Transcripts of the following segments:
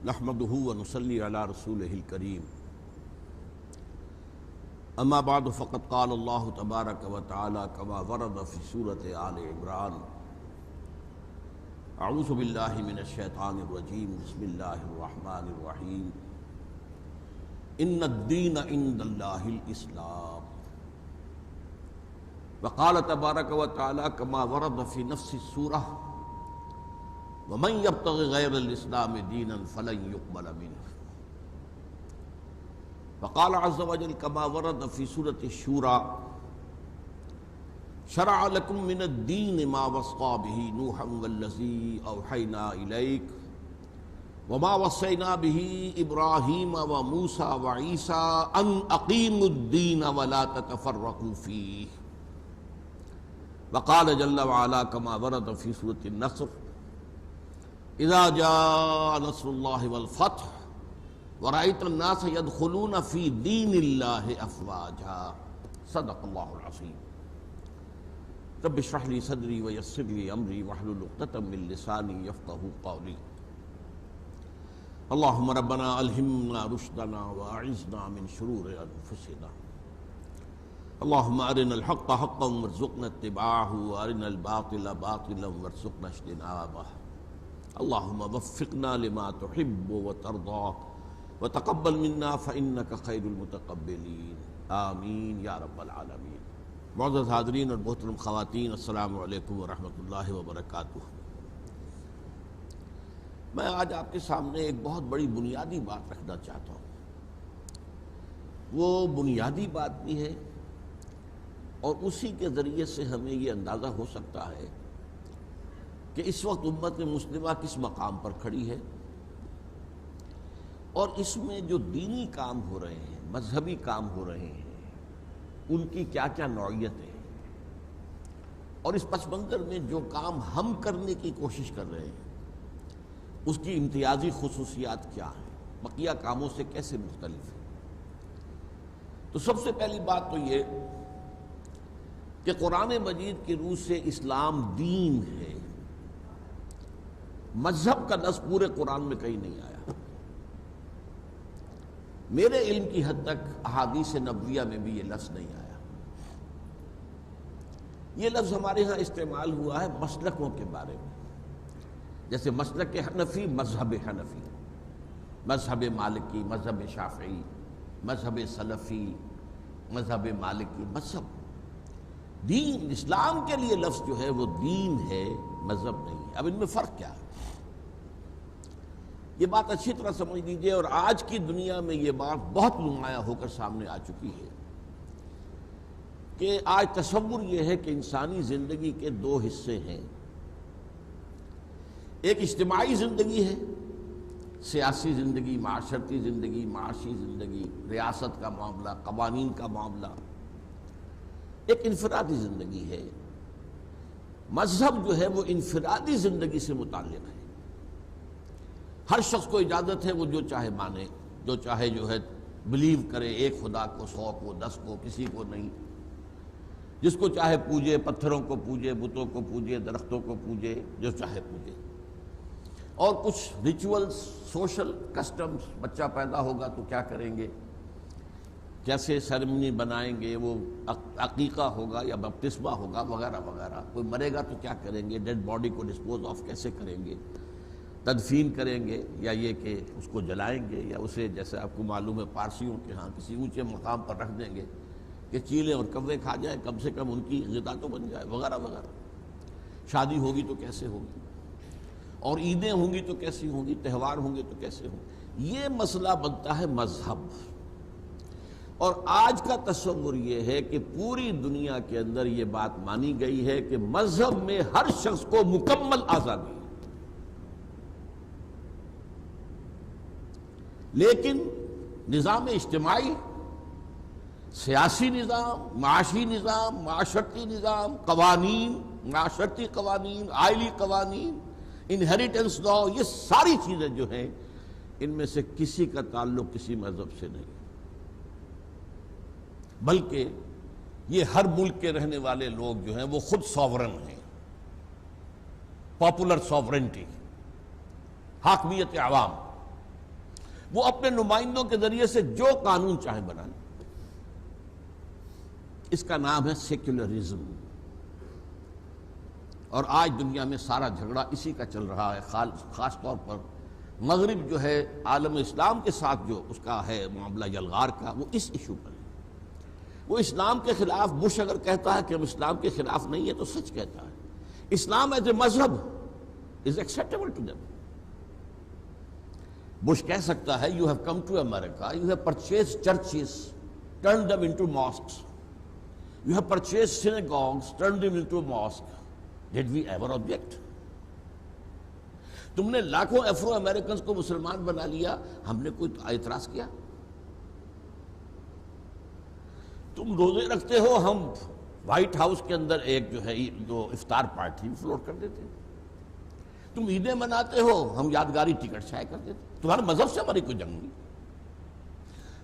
نحمده ونصلي على رسوله الكريم اما بعد فقد قال الله تبارك وتعالى كما ورد في سورة آل عمران اعوذ بالله من الشیطان الرجیم بسم اللہ الرحمن الرحیم ان الدین عند اللہ الاسلام وقال تبارك وتعالى كما ورد في نفس السورة ومن يبتغ غير الاسلام دينا فلن يقبل منه وقال عز وجل كما ورد في سورة الشورى شرع لكم من الدين ما وصى به نوحا والذي اوحينا اليك وما وصينا به ابراهيم وموسى وعيسى ان اقيموا الدين ولا تتفرقوا فيه وقال جل وعلا كما ورد في سورة النصر اذا جاء نصر الله والفتح ورأيت الناس يدخلون في دين الله افواجا صدق الله العظيم رب اشرح لي صدري ويسر لي امري واحلل عقدة من لساني يفقهوا قولي اللهم ربنا الهمنا رشدنا واعذنا من شرور انفسنا اللهم ارنا الحق حقا وارزقنا اتباعه وارنا الباطل باطلا وارزقنا اجتنابه اللهم وفقنا لما تحب وترضى وتقبل منا فإنك خير المتقبلين آمین یا رب العالمین۔ معزز حاضرین اور محترم خواتین، السلام علیکم ورحمۃ اللہ وبرکاتہ۔ میں آج آپ کے سامنے ایک بہت بڑی بنیادی بات رکھنا چاہتا ہوں۔ وہ بنیادی بات بھی ہے اور اسی کے ذریعے سے ہمیں یہ اندازہ ہو سکتا ہے کہ اس وقت امت مسلمہ کس مقام پر کھڑی ہے اور اس میں جو دینی کام ہو رہے ہیں، مذہبی کام ہو رہے ہیں، ان کی کیا کیا نوعیتیں ہیں، اور اس پس منظر میں جو کام ہم کرنے کی کوشش کر رہے ہیں اس کی امتیازی خصوصیات کیا ہیں، بقیہ کاموں سے کیسے مختلف ہیں۔ تو سب سے پہلی بات تو یہ کہ قرآن مجید کی روح سے اسلام دین ہے، مذہب کا لفظ پورے قرآن میں کہیں نہیں آیا۔ میرے علم کی حد تک احادیث نبویہ میں بھی یہ لفظ نہیں آیا۔ یہ لفظ ہمارے ہاں استعمال ہوا ہے مسلکوں کے بارے میں، جیسے مسلک حنفی، مذہب حنفی، مذہب مالکی، مذہب شافعی، مذہب سلفی، مذہب مالکی، مذہب دین اسلام کے لیے لفظ جو ہے وہ دین ہے، مذہب نہیں ہے۔ اب ان میں فرق کیا ہے یہ بات اچھی طرح سمجھ لیجئے، اور آج کی دنیا میں یہ بات بہت نمایاں ہو کر سامنے آ چکی ہے کہ آج تصور یہ ہے کہ انسانی زندگی کے دو حصے ہیں۔ ایک اجتماعی زندگی ہے، سیاسی زندگی، معاشرتی زندگی، معاشی زندگی، ریاست کا معاملہ، قوانین کا معاملہ۔ ایک انفرادی زندگی ہے۔ مذہب جو ہے وہ انفرادی زندگی سے متعلق ہے۔ ہر شخص کو اجازت ہے وہ جو چاہے مانے، جو چاہے جو ہے بلیو کرے، ایک خدا کو، 100 کو، 10 کو، کسی کو نہیں، جس کو چاہے پوجے، پتھروں کو پوجے، بتوں کو پوجے، درختوں کو پوجے، جو چاہے پوجے۔ اور کچھ ریچولز، سوشل کسٹمز، بچہ پیدا ہوگا تو کیا کریں گے، کیسے سیرمنی بنائیں گے، وہ عقیقہ ہوگا یا بپتسمہ ہوگا وغیرہ وغیرہ۔ کوئی مرے گا تو کیا کریں گے، ڈیڈ باڈی کو ڈسپوز آف کیسے کریں گے، تدفین کریں گے یا یہ کہ اس کو جلائیں گے، یا اسے جیسے آپ کو معلوم ہے پارسیوں کے ہاں کسی اونچے مقام پر رکھ دیں گے کہ چیلیں اور کوے کھا جائیں، کم سے کم ان کی غذا تو بن جائے وغیرہ وغیرہ۔ شادی ہوگی تو کیسے ہوگی، اور عیدیں ہوں گی تو کیسی ہوں گی، تہوار ہوں گے تو کیسے ہوں گے۔ یہ مسئلہ بنتا ہے مذہب۔ اور آج کا تصور یہ ہے کہ پوری دنیا کے اندر یہ بات مانی گئی ہے کہ مذہب میں ہر شخص کو مکمل آزادی ہے، لیکن نظام اجتماعی، سیاسی نظام، معاشی نظام، معاشرتی نظام، قوانین، معاشرتی قوانین، آئلی قوانین، انہیریٹنس لا، یہ ساری چیزیں جو ہیں ان میں سے کسی کا تعلق کسی مذہب سے نہیں، بلکہ یہ ہر ملک کے رہنے والے لوگ جو ہیں وہ خود ساورن ہیں، پاپولر ساورنٹی، حاکمیت عوام، وہ اپنے نمائندوں کے ذریعے سے جو قانون چاہے بنائیں. اس کا نام ہے سیکولرزم. اور آج دنیا میں سارا جھگڑا اسی کا چل رہا ہے. خاص طور پر مغرب جو ہے عالم اسلام کے ساتھ جو اس کا ہے معاملہ یلغار کا، وہ اس ایشو پر ہے. وہ اسلام کے خلاف، بش اگر کہتا ہے کہ ہم اسلام کے خلاف نہیں ہے تو سچ کہتا ہے. اسلام ایز اے مذہب is acceptable to them. Bush کہہ سکتا ہے you have come to America, you have purchase churches turn them into mosques, you have purchase synagogues turn them into mosque. Did we ever object? تم نے لاکھوں افرو Americans کو مسلمان بنا لیا، ہم نے کوئی اعتراض کیا؟ تم روزے رکھتے ہو، ہم وائٹ ہاؤس کے اندر ایک جو ہے جو افطار پارٹی فلوٹ کر دیتے ہیں. تم عیدیں مناتے ہو، ہم یادگاری ٹکٹ شائع کر دیتے. تمہارے مذہب سے ہماری کوئی جنگ نہیں.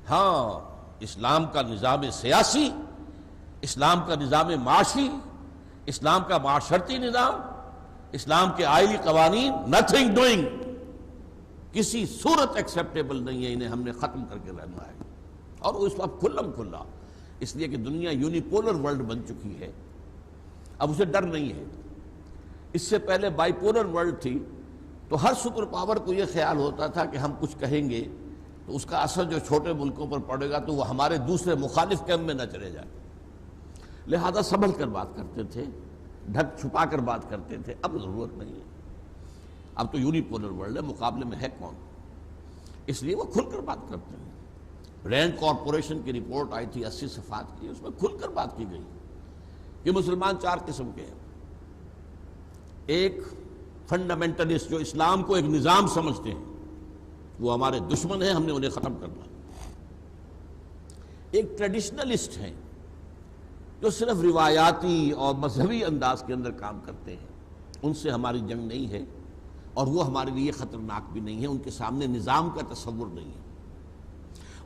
ہاں، اسلام کا نظام سیاسی، اسلام کا نظام معاشی، اسلام کا معاشرتی نظام، اسلام کے آئلی قوانین، نتھنگ ڈوئنگ، کسی صورت ایکسیپٹیبل نہیں ہے. انہیں ہم نے ختم کر کے رہنا ہے. اور وہ اس وقت کھلم کھلا، اس لیے کہ دنیا یونیپولر ورلڈ بن چکی ہے. اب اسے ڈر نہیں ہے. اس سے پہلے بائی پولر ورلڈ تھی تو ہر سپر پاور کو یہ خیال ہوتا تھا کہ ہم کچھ کہیں گے تو اس کا اثر جو چھوٹے ملکوں پر پڑے گا تو وہ ہمارے دوسرے مخالف کیمپ میں نہ چلے جائے. لہذا سنبھل کر بات کرتے تھے، ڈھک چھپا کر بات کرتے تھے. اب ضرورت نہیں ہے. اب تو یونیپولر ورلڈ ہے، مقابلے میں ہے کون؟ اس لیے وہ کھل کر بات کرتے ہیں. رینڈ کارپوریشن کی رپورٹ آئی تھی 80 صفحات کی، اس میں کھل کر بات کی گئی کہ مسلمان 4 قسم کے ہیں. ایک فنڈامنٹلسٹ جو اسلام کو ایک نظام سمجھتے ہیں، وہ ہمارے دشمن ہیں، ہم نے انہیں ختم کرنا. ایک ٹریڈیشنلسٹ ہیں جو صرف روایاتی اور مذہبی انداز کے اندر کام کرتے ہیں، ان سے ہماری جنگ نہیں ہے اور وہ ہمارے لیے خطرناک بھی نہیں ہے. ان کے سامنے نظام کا تصور نہیں ہے.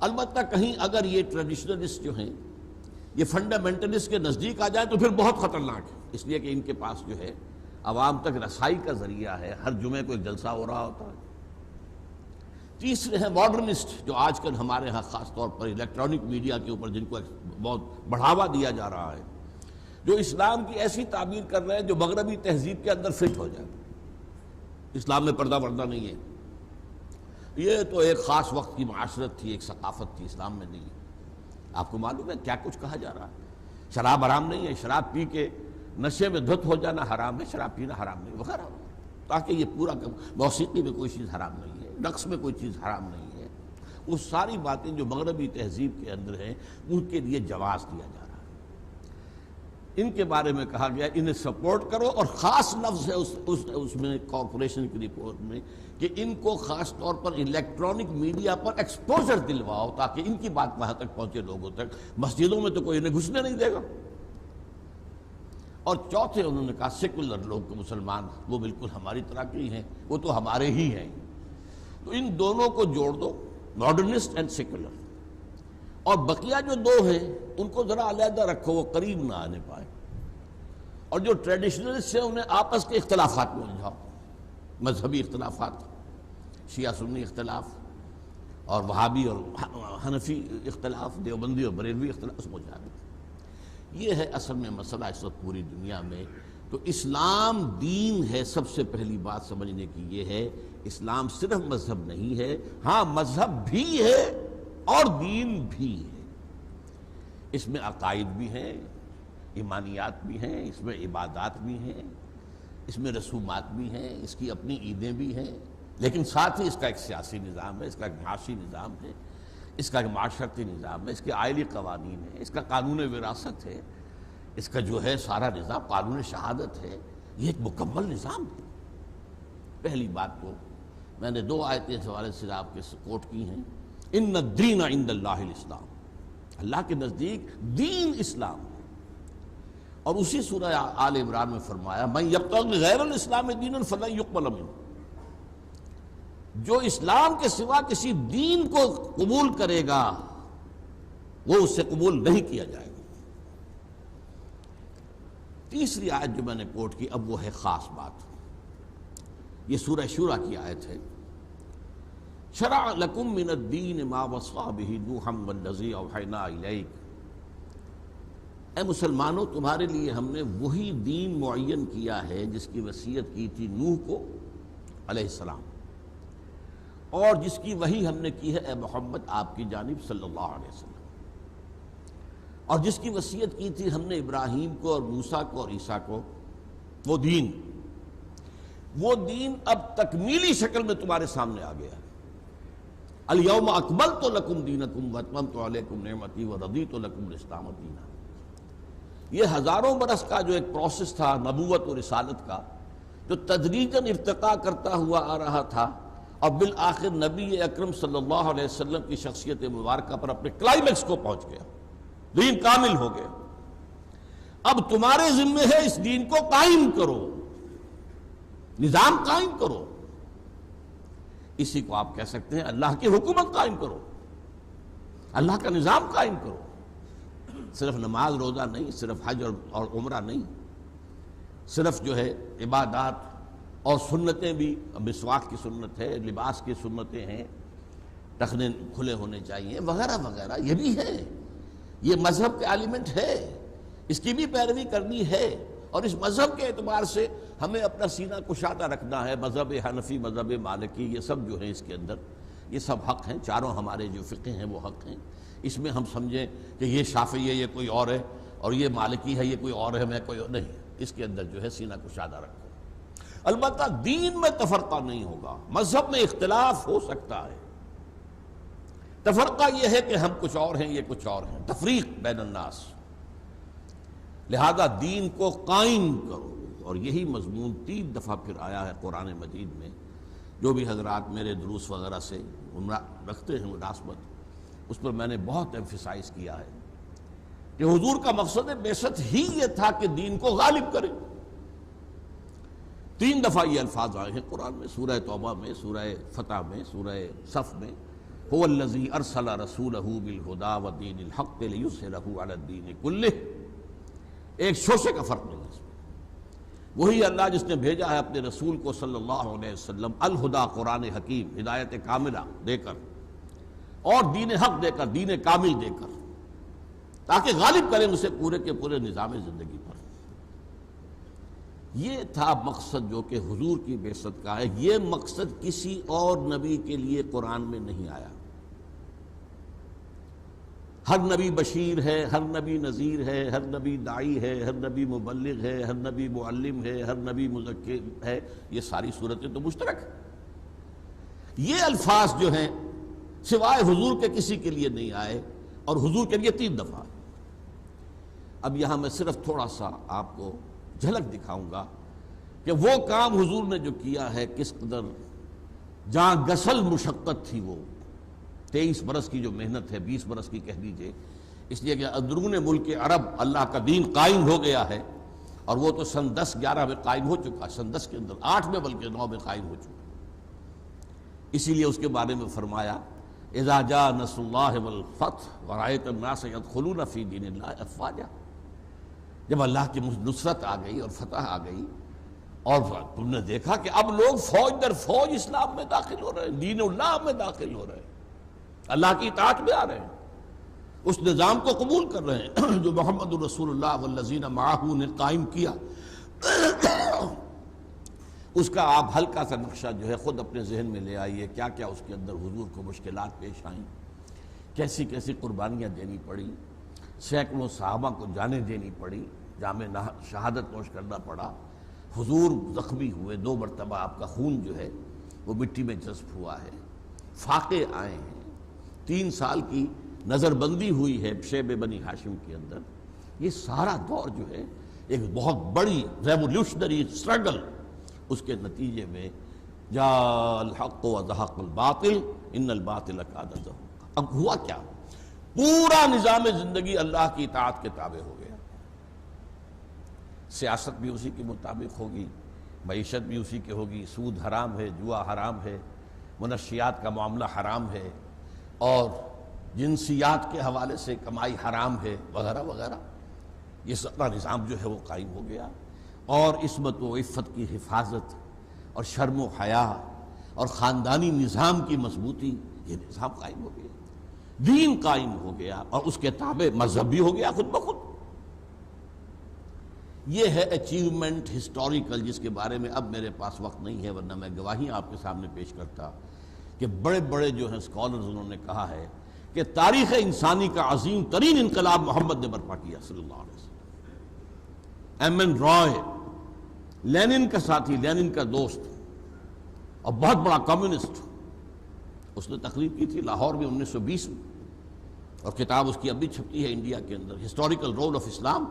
البتہ کہیں اگر یہ ٹریڈیشنلسٹ جو ہیں یہ فنڈامنٹلسٹ کے نزدیک آ جائیں تو پھر بہت خطرناک ہے، اس لیے کہ ان کے پاس جو ہے عوام تک رسائی کا ذریعہ ہے. ہر جمعے کو ایک جلسہ ہو رہا ہوتا ہے. تیسرے ہیں ماڈرنسٹ، جو آج کل ہمارے ہاں خاص طور پر الیکٹرانک میڈیا کے اوپر جن کو بہت بڑھاوا دیا جا رہا ہے، جو اسلام کی ایسی تعبیر کر رہے ہیں جو مغربی تہذیب کے اندر فٹ ہو جائے. اسلام میں پردہ نہیں ہے، یہ تو ایک خاص وقت کی معاشرت تھی، ایک ثقافت تھی، اسلام میں نہیں ہے. آپ کو معلوم ہے کیا کچھ کہا جا رہا ہے؟ شراب حرام نہیں ہے، شراب پی کے نشے میں دھت ہو جانا حرام ہے، شراب پینا حرام نہیں وغیرہ. تاکہ یہ پورا موسیقی میں کوئی چیز حرام نہیں ہے، رقص میں کوئی چیز حرام نہیں ہے. وہ ساری باتیں جو مغربی تہذیب کے اندر ہیں ان کے لیے جواز دیا جا رہا ہے. ان کے بارے میں کہا گیا انہیں سپورٹ کرو، اور خاص لفظ ہے اس میں کارپوریشن کی رپورٹ میں کہ ان کو خاص طور پر الیکٹرانک میڈیا پر ایکسپوجر دلواؤ تاکہ ان کی بات وہاں تک پہنچے لوگوں تک. مسجدوں میں تو کوئی انہیں گھسنے نہیں دے گا. اور چوتھے انہوں نے کہا سیکولر لوگ مسلمان وہ بالکل ہماری طرح کے ہی ہیں، وہ تو ہمارے ہی ہیں. تو ان دونوں کو جوڑ دو، ماڈرنسٹ اینڈ سیکولر. اور بقیہ جو 2 ہیں ان کو ذرا علیحدہ رکھو، وہ قریب نہ آنے پائے. اور جو ٹریڈیشنلسٹ ہیں انہیں آپس کے اختلافات میں الجھاؤ، مذہبی اختلافات، شیعہ سنی اختلاف اور وہابی اور حنفی اختلاف، دیوبندی اور بریلوی اختلاف، اس میں جا رہے. یہ ہے اصل میں مسئلہ اس وقت پوری دنیا میں. تو اسلام دین ہے، سب سے پہلی بات سمجھنے کی یہ ہے اسلام صرف مذہب نہیں ہے، ہاں مذہب بھی ہے اور دین بھی ہے. اس میں عقائد بھی ہیں، ایمانیات بھی ہیں، اس میں عبادات بھی ہیں، اس میں رسومات بھی ہیں، اس کی اپنی عیدیں بھی ہیں، لیکن ساتھ ہی اس کا ایک سیاسی نظام ہے، اس کا ایک معاشی نظام ہے، اس کا ایک معاشرتی نظام ہے، اس کے آئلی قوانین ہیں، اس کا قانون وراثت ہے، اس کا جو ہے سارا نظام قانون شہادت ہے. یہ ایک مکمل نظام ہے. پہلی بات تو میں نے 2 آیتیں اس حوالے سے آپ کے کوٹ کی ہیں. ان الدین عند اللہ الاسلام، اللہ کے نزدیک دین اسلام ہے. اور اسی سورہ آل عمران میں فرمایا من یبتغی غیر الاسلام دینا فلن یقبل منہ، جو اسلام کے سوا کسی دین کو قبول کرے گا وہ اس سے قبول نہیں کیا جائے گا. تیسری آیت جو میں نے کوٹ کی اب وہ ہے خاص بات. یہ سورہ شورى کی آیت ہے. شرع لکم من الدین ما وصى به نوحا والذی اوحینا الیک، اے مسلمانوں تمہارے لیے ہم نے وہی دین معین کیا ہے جس کی وصیت کی تھی نوح کو علیہ السلام، اور جس کی وحی ہم نے کی ہے اے محمد آپ کی جانب صلی اللہ علیہ وسلم، اور جس کی وصیت کی تھی ہم نے ابراہیم کو اور موسیٰ کو اور عیسیٰ کو، وہ دین اب تکمیلی شکل میں تمہارے سامنے آ گیا ہے۔ الیوم اکملت لکم دینکم واتممت علیکم نعمتی ورضیت لکم الاسلام دینا۔ یہ ہزاروں برس کا جو ایک پروسیس تھا نبوت اور رسالت کا، جو تدریجاً ارتقاء کرتا ہوا آ رہا تھا، اور بالآخر نبی اکرم صلی اللہ علیہ وسلم کی شخصیت مبارکہ پر اپنے کلائمیکس کو پہنچ گیا، دین کامل ہو گیا۔ اب تمہارے ذمہ ہے اس دین کو قائم کرو، نظام قائم کرو، اسی کو آپ کہہ سکتے ہیں اللہ کی حکومت قائم کرو، اللہ کا نظام قائم کرو۔ صرف نماز روزہ نہیں، صرف حج اور عمرہ نہیں، صرف جو ہے عبادات اور سنتیں بھی، مسواک کی سنت ہے، لباس کی سنتیں ہیں، ٹخنے کھلے ہونے چاہیے وغیرہ وغیرہ، یہ بھی ہے، یہ مذہب کا ایلیمنٹ ہے، اس کی بھی پیروی کرنی ہے، اور اس مذہب کے اعتبار سے ہمیں اپنا سینہ کشادہ رکھنا ہے۔ مذہب حنفی، مذہب مالکی، یہ سب جو ہیں اس کے اندر، یہ سب حق ہیں، چاروں ہمارے جو فقہ ہیں وہ حق ہیں۔ اس میں ہم سمجھیں کہ یہ شافعی ہے یہ کوئی اور ہے، اور یہ مالکی ہے یہ کوئی اور ہے میں کوئی اور نہیں، اس کے اندر جو ہے سینہ کشادہ رکھو۔ البتہ دین میں تفرقہ نہیں ہوگا، مذہب میں اختلاف ہو سکتا ہے، تفرقہ یہ ہے کہ ہم کچھ اور ہیں یہ کچھ اور ہیں، تفریق بین الناس، لہذا دین کو قائم کرو۔ اور یہی مضمون 3 دفعہ پھر آیا ہے قرآن مجید میں، جو بھی حضرات میرے دروس وغیرہ سے رکھتے ہیں مناسبت، اس پر میں نے بہت ایمفیسائز کیا ہے کہ حضور کا مقصد بعثت ہی یہ تھا کہ دین کو غالب کرے۔ 3 دفعہ یہ الفاظ آئے ہیں قرآن میں، سورہ توبہ میں، سورہ فتح میں، سورہ صف میں، هو الذی ارسل رسولہ بالہدی ودین الحق لیظہرہ علی الدین کلہ، ایک شوشے کا فرق نہیں ہے اس میں۔ وہی اللہ جس نے بھیجا ہے اپنے رسول کو صلی اللہ علیہ وسلم الہدا، قرآن حکیم، ہدایت کاملہ دے کر، اور دین حق دے کر، دین کامل دے کر، تاکہ غالب کریں اسے پورے کے پورے نظام زندگی پر۔ یہ تھا مقصد جو کہ حضور کی بعثت کا ہے۔ یہ مقصد کسی اور نبی کے لیے قرآن میں نہیں آیا۔ ہر نبی بشیر ہے، ہر نبی نذیر ہے، ہر نبی داعی ہے، ہر نبی مبلغ ہے، ہر نبی معلم ہے، ہر نبی مذکر ہے، یہ ساری صورتیں تو مشترک ہیں۔ یہ الفاظ جو ہیں سوائے حضور کے کسی کے لیے نہیں آئے، اور حضور کے لیے 3 دفعہ۔ اب یہاں میں صرف تھوڑا سا آپ کو جھلک دکھاؤں گا کہ وہ کام حضور نے جو کیا ہے کس قدر جہاں گسل مشقت تھی، وہ 23 برس کی جو محنت ہے، 20 برس کی کہہ دیجئے، اس لیے کہ اندرون ملک عرب اللہ کا دین قائم ہو گیا ہے، اور وہ تو سن 10-11 میں قائم ہو چکا، سن 10 کے اندر، 8 میں بلکہ 9 میں قائم ہو چکا۔ اسی لیے اس کے بارے میں فرمایا اذا جاء نصر اللہ والفتح ورأیت الناس يدخلون فی دین اللہ افواجا، جب اللہ کی نصرت آ گئی اور فتح آ گئی، اور تم نے دیکھا کہ اب لوگ فوج در فوج اسلام میں داخل ہو رہے ہیں، دین اللہ میں داخل ہو رہے ہیں، اللہ کی اطاعت میں آ رہے ہیں، اس نظام کو قبول کر رہے ہیں جو محمد رسول اللہ والذین معہ نے قائم کیا۔ اس کا آپ ہلکا سا نقشہ جو ہے خود اپنے ذہن میں لے آئیے، کیا کیا اس کے اندر حضور کو مشکلات پیش آئیں، کیسی کیسی قربانیاں دینی پڑی، سینکڑوں صحابہ کو جانیں دینی پڑی، جامِ شہادت نوش کرنا پڑا، حضور زخمی ہوئے، 2 مرتبہ آپ کا خون جو ہے وہ مٹی میں جذب ہوا ہے، فاقے آئے ہیں، 3 سال کی نظر بندی ہوئی ہے شیب بنی ہاشم کے اندر۔ یہ سارا دور جو ہے ایک بہت بڑی ریولیوشنری اسٹرگل، اس کے نتیجے میں جاء الحق وزہق الباطل ان الباطل کان زہوقا۔ اب ہوا کیا؟ پورا نظام زندگی اللہ کی اطاعت کے تابع ہو گیا، سیاست بھی اسی کے مطابق ہوگی، معیشت بھی اسی کی ہوگی، سود حرام ہے، جوا حرام ہے، منشیات کا معاملہ حرام ہے، اور جنسیات کے حوالے سے کمائی حرام ہے، وغیرہ وغیرہ۔ یہ سارا نظام جو ہے وہ قائم ہو گیا، اور عصمت و عفت کی حفاظت اور شرم و حیا اور خاندانی نظام کی مضبوطی، یہ نظام قائم ہو گیا، دین قائم ہو گیا، اور اس کے تابع مذہب بھی ہو گیا خود بخود۔ یہ ہے اچیومنٹ ہسٹوریکل، جس کے بارے میں اب میرے پاس وقت نہیں ہے، ورنہ میں گواہی آپ کے سامنے پیش کرتا کہ بڑے بڑے جو ہیں اسکالرز انہوں نے کہا ہے کہ تاریخ انسانی کا عظیم ترین انقلاب محمد نے برپا کیا صلی اللہ علیہ وسلم۔ ایم این رائے، لینن کا ساتھی، لینن کا دوست اور بہت بڑا کمیونسٹ، اس نے تقریر کی تھی لاہور میں 1920 میں، اور کتاب اس کی اب بھی چھپتی ہے انڈیا کے اندر، ہسٹوریکل رول آف اسلام۔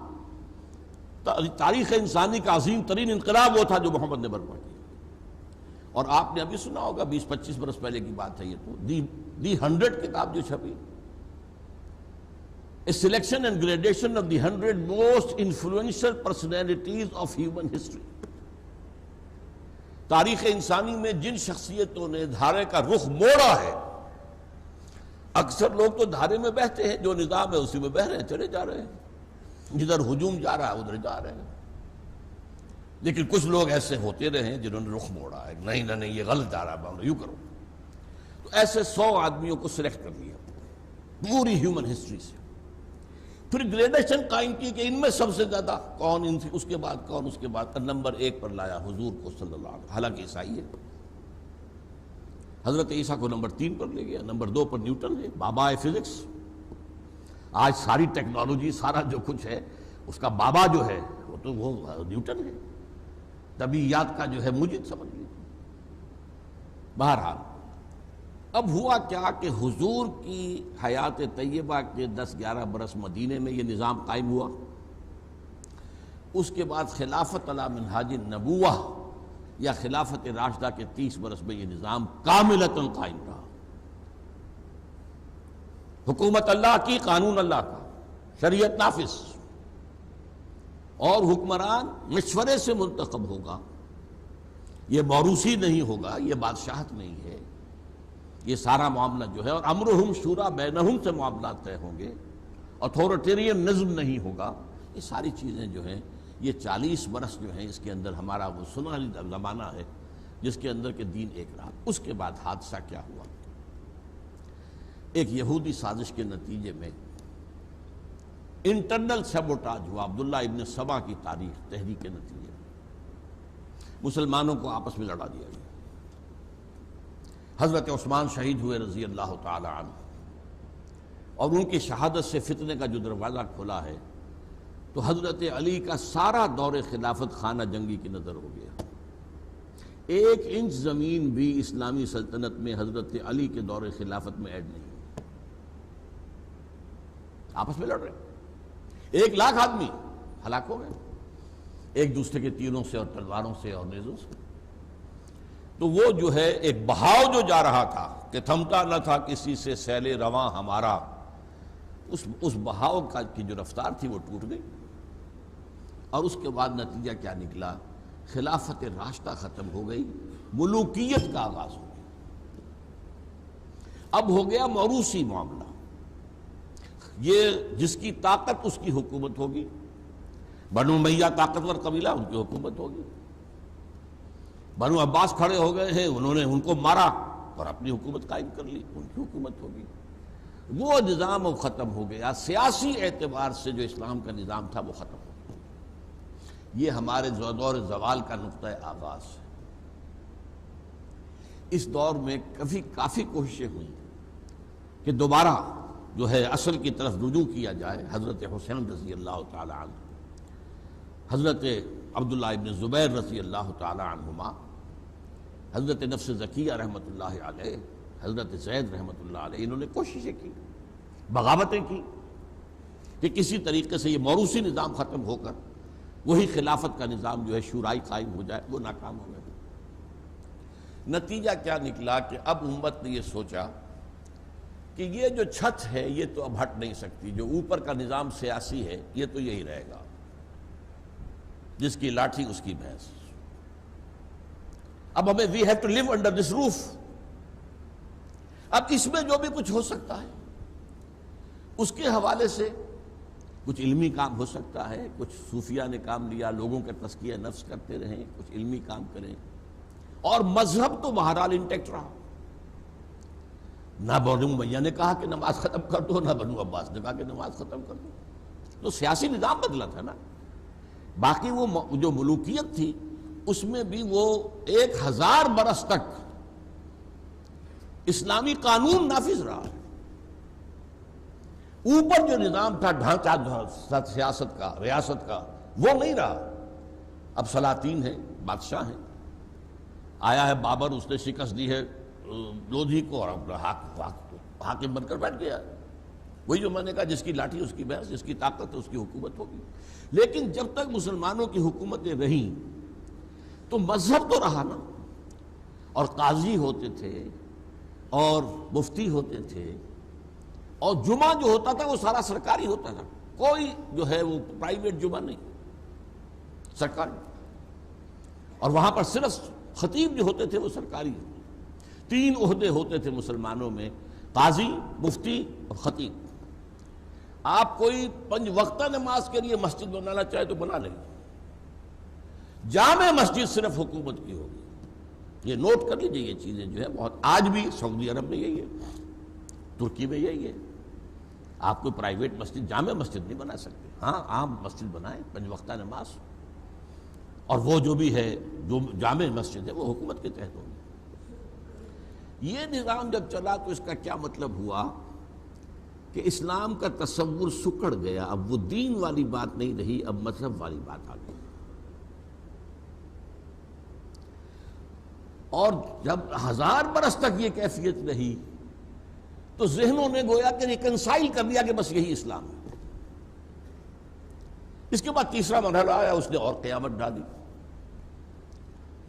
تاریخ انسانی کا عظیم ترین انقلاب وہ تھا جو محمد نے برپا کیا۔ اور آپ نے ابھی سنا ہوگا 20-25 برس پہلے کی بات ہے یہ تو، دی 100 کتاب جو چھپی، A selection and gradation of the 100 most influential personalities of human history۔ تاریخ انسانی میں جن شخصیتوں نے دھارے کا رخ موڑا ہے، اکثر لوگ تو دھارے میں بہتے ہیں، جو نظام ہے اسی میں بہہ رہے ہیں، چلے جا رہے ہیں، جدھر ہجوم جا رہا ہے ادھر جا رہے ہیں، لیکن کچھ لوگ ایسے ہوتے رہے ہیں جنہوں نے رخ موڑا ہے، نہیں نہیں یہ غلط جا رہا ہے، یوں کرو۔ تو ایسے 100 آدمیوں کو سلیکٹ کر لیا پوری ہیومن ہسٹری سے، پھر گریڈیشن قائم کی کہ ان میں سب سے زیادہ کون، ان سے اس کے بعد کون، اس کے بعد نمبر 1 پر لایا حضور کو صلی اللہ علیہ وسلم، حالانکہ عیسائی ہے۔ حضرت عیسیٰ کو نمبر 3 پر لے گیا، نمبر 2 پر نیوٹن ہے، بابا فزکس۔ آج ساری ٹیکنالوجی، سارا جو کچھ ہے، اس کا بابا جو ہے وہ نیوٹن ہے، طبیعیات کا جو ہے مجد سمجھ لیجیے۔ بہرحال اب ہوا کیا کہ حضور کی حیات طیبہ کے 10-11 برس مدینے میں یہ نظام قائم ہوا، اس کے بعد خلافت علی منہاج النبوہ یا خلافت راشدہ کے 30 برس میں یہ نظام کاملتاً قائم رہا۔ حکومت اللہ کی، قانون اللہ کا، شریعت نافذ، اور حکمران مشورے سے منتخب ہوگا، یہ موروثی نہیں ہوگا، یہ بادشاہت نہیں ہے، یہ سارا معاملہ جو ہے، اور امرہم شورا بینہم سے معاملات طے ہوں گے، اتھارٹیرین نظم نہیں ہوگا۔ یہ ساری چیزیں جو ہیں، یہ 40 برس جو ہیں، اس کے اندر ہمارا وہ سنہری زمانہ ہے جس کے اندر کہ دین ایک رہا۔ اس کے بعد حادثہ کیا ہوا؟ ایک یہودی سازش کے نتیجے میں انٹرنل سیبوٹاج ہوا، عبداللہ ابن سبا کی تحریک کے نتیجے میں مسلمانوں کو آپس میں لڑا دیا گیا۔ حضرت عثمان شہید ہوئے رضی اللہ تعالی عنہ، اور ان کی شہادت سے فتنے کا جو دروازہ کھلا ہے، تو حضرت علی کا سارا دور خلافت خانہ جنگی کی نظر ہو گیا۔ 1 انچ زمین بھی اسلامی سلطنت میں حضرت علی کے دور خلافت میں ایڈ نہیں، آپس میں لڑ رہے ہیں، 1 لاکھ آدمی ہلاک ہو گئے ایک دوسرے کے تیروں سے اور تلواروں سے اور نیزوں سے۔ تو وہ جو ہے ایک بہاؤ جو جا رہا تھا کہ تھمتا نہ تھا کسی سے سیل رواں ہمارا، اس بہاؤ کی جو رفتار تھی وہ ٹوٹ گئی، اور اس کے بعد نتیجہ کیا نکلا؟ خلافت راشدہ ختم ہو گئی، ملوکیت کا آغاز ہو گیا۔ اب ہو گیا موروثی معاملہ، یہ جس کی طاقت اس کی حکومت ہوگی، بنو امیہ طاقتور قبیلہ، ان کی حکومت ہوگی، بنو عباس کھڑے ہو گئے ہیں، انہوں نے ان کو مارا اور اپنی حکومت قائم کر لی، ان کی حکومت ہوگی۔ وہ نظام اب ختم ہو گیا، سیاسی اعتبار سے جو اسلام کا نظام تھا وہ ختم ہو گیا۔ یہ ہمارے دور زوال کا نقطہ آغاز ہے۔ اس دور میں کافی کوششیں ہوئیں کہ دوبارہ جو ہے اصل کی طرف رجوع کیا جائے۔ حضرت حسین رضی اللہ تعالی عنہ، حضرت عبداللہ ابن زبیر رضی اللہ تعالی عنہما، حضرت نفس زکیہ رحمۃ اللہ علیہ، حضرت زید رحمۃ اللہ علیہ، انہوں نے کوششیں کی، بغاوتیں کی کہ کسی طریقے سے یہ موروثی نظام ختم ہو کر وہی خلافت کا نظام جو ہے شورائی قائم ہو جائے، وہ ناکام ہو گئے۔ نتیجہ کیا نکلا کہ اب امت نے یہ سوچا کہ یہ جو چھت ہے یہ تو اب ہٹ نہیں سکتی، جو اوپر کا نظام سیاسی ہے یہ تو یہی رہے گا، جس کی لاٹھی اس کی بھینس۔ اب ہمیں we have to live under this roof. اب اس میں جو بھی کچھ ہو سکتا ہے اس کے حوالے سے کچھ علمی کام ہو سکتا ہے، کچھ صوفیہ نے کام لیا، لوگوں کا تزکیہ نفس کرتے رہیں، کچھ علمی کام کریں، اور مذہب تو بہرحال انٹیکٹ رہا. نہ بنو امیہ نے کہا کہ نماز ختم کر دو، نہ بنو عباس نے کہا کہ نماز ختم کر دو. تو سیاسی نظام بدلا تھا نا. باقی وہ جو ملوکیت تھی اس میں بھی وہ 1000 برس تک اسلامی قانون نافذ رہا. اوپر جو نظام تھا ڈھانچہ سیاست کا، ریاست کا، وہ نہیں رہا. اب سلاطین ہیں، بادشاہ ہیں. آیا ہے بابر، اس نے شکست دی ہے لودھی کو اور اپنا حاکم بن کر بیٹھ گیا. وہی جو میں نے کہا، جس کی لاٹھی اس کی بھینس، جس کی طاقت اس کی حکومت ہوگی. لیکن جب تک مسلمانوں کی حکومتیں رہیں تو مذہب تو رہا نا. اور قاضی ہوتے تھے اور مفتی ہوتے تھے، اور جمعہ جو ہوتا تھا وہ سارا سرکاری ہوتا تھا. کوئی جو ہے وہ پرائیویٹ جمعہ نہیں، سرکاری. اور وہاں پر صرف خطیب جو ہوتے تھے وہ سرکاری. 3 عہدے ہوتے تھے مسلمانوں میں، قاضی، مفتی اور خطیب. آپ کوئی 5 وقتہ نماز کے لیے مسجد بنانا چاہے تو بنا لیں. جامع مسجد صرف حکومت کی ہوگی. یہ نوٹ کر لیجیے، یہ چیزیں جو ہے بہت. آج بھی سعودی عرب میں یہی ہے، ترکی میں یہی ہے. آپ کوئی پرائیویٹ مسجد، جامع مسجد نہیں بنا سکتے. ہاں، عام مسجد بنائیں، 5 وقتہ نماز. اور وہ جو بھی ہے، جو جامع مسجد ہے، وہ حکومت کے تحت ہوگی. یہ نظام جب چلا تو اس کا کیا مطلب ہوا کہ اسلام کا تصور سکڑ گیا. اب وہ دین والی بات نہیں رہی، اب مذہب والی بات آ گئی. اور جب 1000 برس تک یہ کیفیت رہی تو ذہنوں نے گویا کہ ریکنسائل کر دیا کہ بس یہی اسلام ہے. اس کے بعد تیسرا مرحلہ آیا، اس نے اور قیامت ڈالی.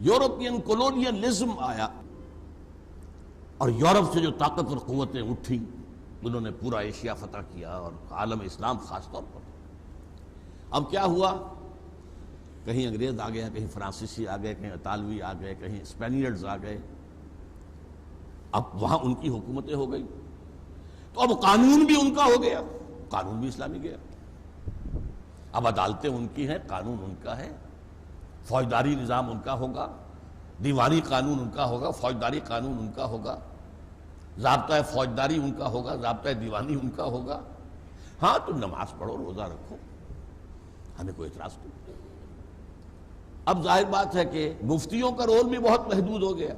یورپین کولونیلزم آیا، اور یورپ سے جو طاقتور قوتیں اٹھی انہوں نے پورا ایشیا فتح کیا، اور عالم اسلام خاص طور پر. اب کیا ہوا؟ کہیں انگریز آ گیا، کہیں فرانسیسی آ گئے، کہیں اطالوی آ گئے، کہیں اسپینیئرز آ گئے. اب وہاں ان کی حکومتیں ہو گئی تو اب قانون بھی ان کا ہو گیا، قانون بھی اسلامی گیا. اب عدالتیں ان کی ہیں، قانون ان کا ہے. فوجداری نظام ان کا ہوگا، دیوانی قانون ان کا ہوگا، فوجداری قانون ان کا ہوگا، ضابطۂ فوجداری ان کا ہوگا، ضابطۂ دیوانی ان کا ہوگا. ہاں، تم نماز پڑھو، روزہ رکھو، ہمیں کوئی اعتراض نہیں. اب ظاہر بات ہے کہ مفتیوں کا رول بھی بہت محدود ہو گیا.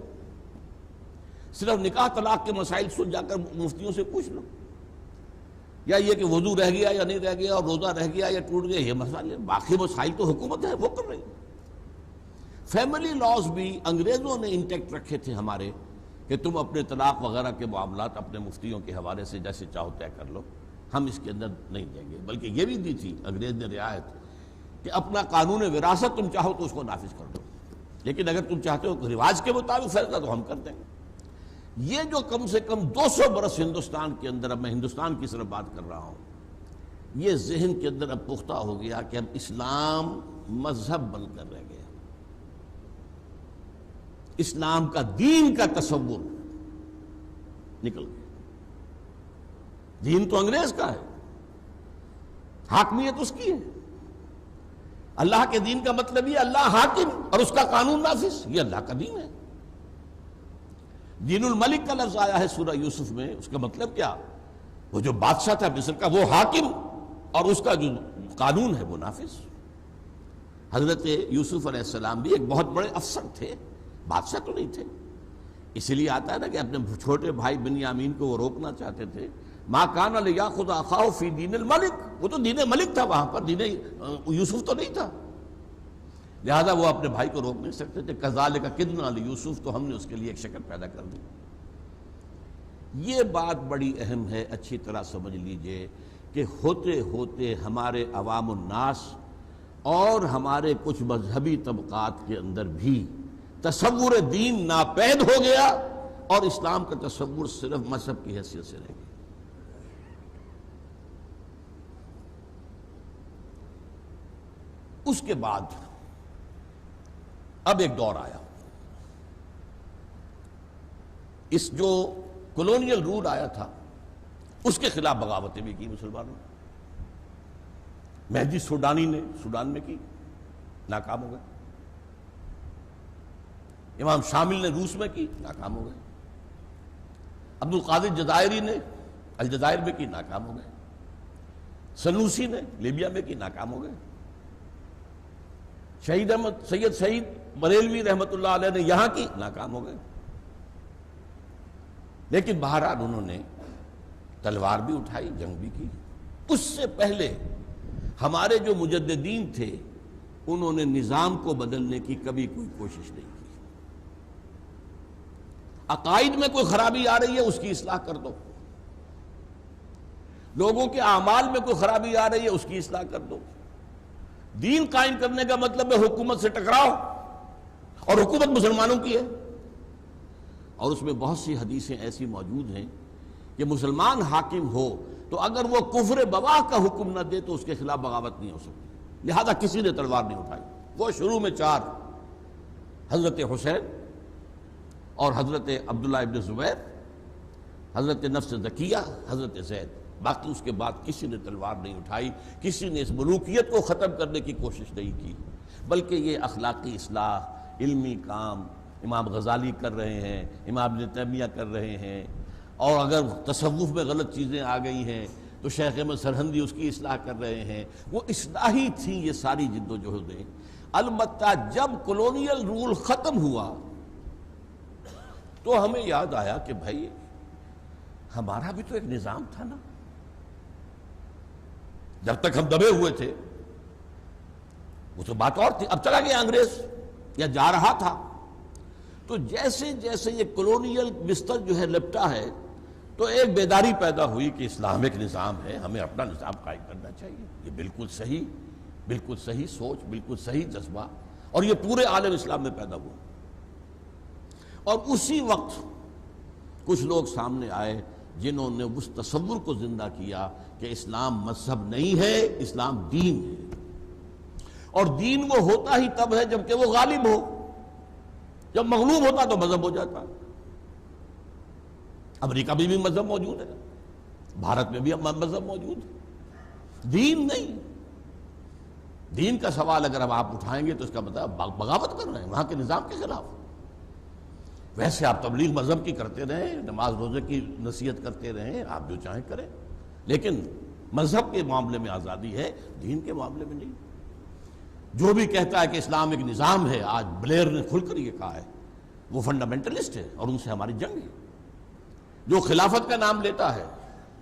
صرف نکاح طلاق کے مسائل سن جا کر مفتیوں سے پوچھ لو، یا یہ کہ وضو رہ گیا یا نہیں رہ گیا، اور روزہ رہ گیا یا ٹوٹ گیا، یہ مسائل. باقی مسائل تو حکومت ہے، وہ کر رہی. فیملی لاز بھی انگریزوں نے انٹیکٹ رکھے تھے ہمارے، کہ تم اپنے طلاق وغیرہ کے معاملات اپنے مفتیوں کے حوالے سے جیسے چاہو طے کر لو، ہم اس کے اندر نہیں دیں گے. بلکہ یہ بھی دی تھی انگریز نے رعایت کہ اپنا قانون وراثت تم چاہو تو اس کو نافذ کر دو، لیکن اگر تم چاہتے ہو رواج کے مطابق فیصلہ تو ہم کر دیں گے. یہ جو کم سے کم 200 برس ہندوستان کے اندر، اب میں ہندوستان کی صرف بات کر رہا ہوں، یہ ذہن کے اندر اب پختہ ہو گیا کہ اب اسلام مذہب بن کر رہ گیا. اسلام کا دین کا تصور نکل گیا. دین تو انگریز کا ہے، حاکمیت اس کی ہے. اللہ کے دین کا مطلب یہ اللہ حاکم اور اس کا قانون نافذ، یہ اللہ کا دین ہے. دین الملک کا لفظ آیا ہے سورہ یوسف میں، اس کا مطلب کیا؟ وہ جو بادشاہ تھا مصر کا وہ حاکم، اور اس کا جو قانون ہے وہ نافذ. حضرت یوسف علیہ السلام بھی ایک بہت بڑے افسر تھے، بادشاہ تو نہیں تھے. اسی لیے آتا ہے نا کہ اپنے چھوٹے بھائی بنیامین کو وہ روکنا چاہتے تھے. ما کان لیاخذ اخاہ فی دین الملک، وہ تو دین ملک تھا وہاں پر، دین یوسف تو نہیں تھا، لہذا وہ اپنے بھائی کو روک نہیں سکتے تھے. کذالک کدنا لیوسف، تو ہم نے اس کے لیے ایک شکل پیدا کر دی. یہ بات بڑی اہم ہے، اچھی طرح سمجھ لیجئے کہ ہوتے ہوتے ہمارے عوام الناس اور ہمارے کچھ مذہبی طبقات کے اندر بھی تصور دین ناپید ہو گیا، اور اسلام کا تصور صرف مذہب کی حیثیت سے رہ گیا. اس کے بعد اب ایک دور آیا، اس جو کولونیل رول آیا تھا اس کے خلاف بغاوتیں بھی کی مسلمانوں نے. مہدی سوڈانی نے سوڈان میں کی، ناکام ہو گئے. امام شامل نے روس میں کی، ناکام ہو گئے۔ عبد القادر جزائری نے الجزائر میں کی، ناکام ہو گئے۔ سنوسی نے لیبیا میں کی، ناکام ہو گئے۔ شہید احمد سید شہید بریلوی رحمۃ اللہ علیہ نے یہاں کی، ناکام ہو گئے۔ لیکن بہرحال انہوں نے تلوار بھی اٹھائی، جنگ بھی کی۔ اس سے پہلے ہمارے جو مجددین تھے انہوں نے نظام کو بدلنے کی کبھی کوئی کوشش نہیں کی۔ عقائد میں کوئی خرابی آ رہی ہے اس کی اصلاح کر دو، لوگوں کے اعمال میں کوئی خرابی آ رہی ہے اس کی اصلاح کر دو۔ دین قائم کرنے کا مطلب ہے حکومت سے ٹکراؤ، اور حکومت مسلمانوں کی ہے، اور اس میں بہت سی حدیثیں ایسی موجود ہیں کہ مسلمان حاکم ہو تو اگر وہ کفر بواح کا حکم نہ دے تو اس کے خلاف بغاوت نہیں ہو سکتی، لہذا کسی نے تلوار نہیں اٹھائی۔ وہ شروع میں 4 حضرت حسین اور حضرت عبداللہ ابن زبیر، حضرت نفس زکیہ، حضرت زید، باقی اس کے بعد کسی نے تلوار نہیں اٹھائی، کسی نے اس ملوکیت کو ختم کرنے کی کوشش نہیں کی، بلکہ یہ اخلاقی اصلاح، علمی کام امام غزالی کر رہے ہیں، امام ابن تیمیہ کر رہے ہیں، اور اگر تصوف میں غلط چیزیں آ گئی ہیں تو شیخ احمد سرہندی اس کی اصلاح کر رہے ہیں۔ وہ اصلاحی تھیں یہ ساری جد و جہدیں۔ البتہ جب کولونیل رول ختم ہوا تو ہمیں یاد آیا کہ بھائی ہمارا بھی تو ایک نظام تھا نا، جب تک ہم دبے ہوئے تھے وہ تو بات اور تھی، اب چلا گیا انگریز یا جا رہا تھا۔ تو جیسے جیسے یہ کولونیل بستر جو ہے لپٹا ہے تو ایک بیداری پیدا ہوئی کہ اسلام ایک نظام ہے، ہمیں اپنا نظام قائم کرنا چاہیے۔ یہ بالکل صحیح سوچ، بالکل صحیح جذبہ، اور یہ پورے عالم اسلام میں پیدا ہوا۔ اور اسی وقت کچھ لوگ سامنے آئے جنہوں نے اس تصور کو زندہ کیا کہ اسلام مذہب نہیں ہے، اسلام دین ہے، اور دین وہ ہوتا ہی تب ہے جب کہ وہ غالب ہو، جب مغلوب ہوتا تو مذہب ہو جاتا۔ امریکہ میں بھی مذہب موجود ہے، بھارت میں بھی مذہب موجود ہے، دین نہیں۔ دین کا سوال اگر اب آپ اٹھائیں گے تو اس کا مطلب بغاوت کر رہے ہیں وہاں کے نظام کے خلاف۔ ویسے آپ تبلیغ مذہب کی کرتے رہیں، نماز روزے کی نصیحت کرتے رہیں، آپ جو چاہیں کریں، لیکن مذہب کے معاملے میں آزادی ہے، دین کے معاملے میں نہیں۔ جو بھی کہتا ہے کہ اسلام ایک نظام ہے، آج بلیر نے کھل کر یہ کہا ہے، وہ فنڈامنٹلسٹ ہے اور ان سے ہماری جنگ ہے۔ جو خلافت کا نام لیتا ہے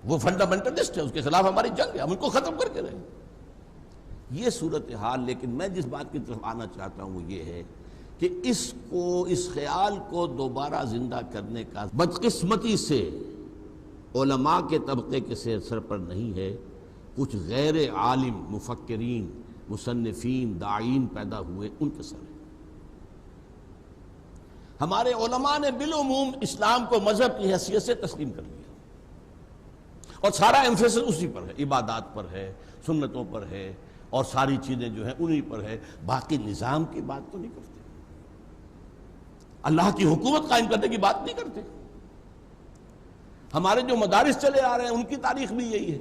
وہ فنڈامنٹلسٹ ہے، اس کے خلاف ہماری جنگ ہے، ہم ان کو ختم کر کے رہیں۔ یہ صورتحال، لیکن میں جس بات کی طرف آنا چاہتا ہوں وہ یہ ہے کہ اس خیال کو دوبارہ زندہ کرنے کا بدقسمتی سے علماء کے طبقے کے سر پر نہیں ہے، کچھ غیر عالم مفکرین، مصنفین، داعین پیدا ہوئے، ان کے سر ہے۔ ہمارے علماء نے بالعموم اسلام کو مذہب کی حیثیت سے تسلیم کر لیا، اور سارا ایمفیسس اسی پر ہے، عبادات پر ہے، سنتوں پر ہے، اور ساری چیزیں جو ہیں انہی پر ہے، باقی نظام کی بات تو نہیں کرتے، اللہ کی حکومت قائم کرنے کی بات نہیں کرتے۔ ہمارے جو مدارس چلے آ رہے ہیں ان کی تاریخ بھی یہی ہے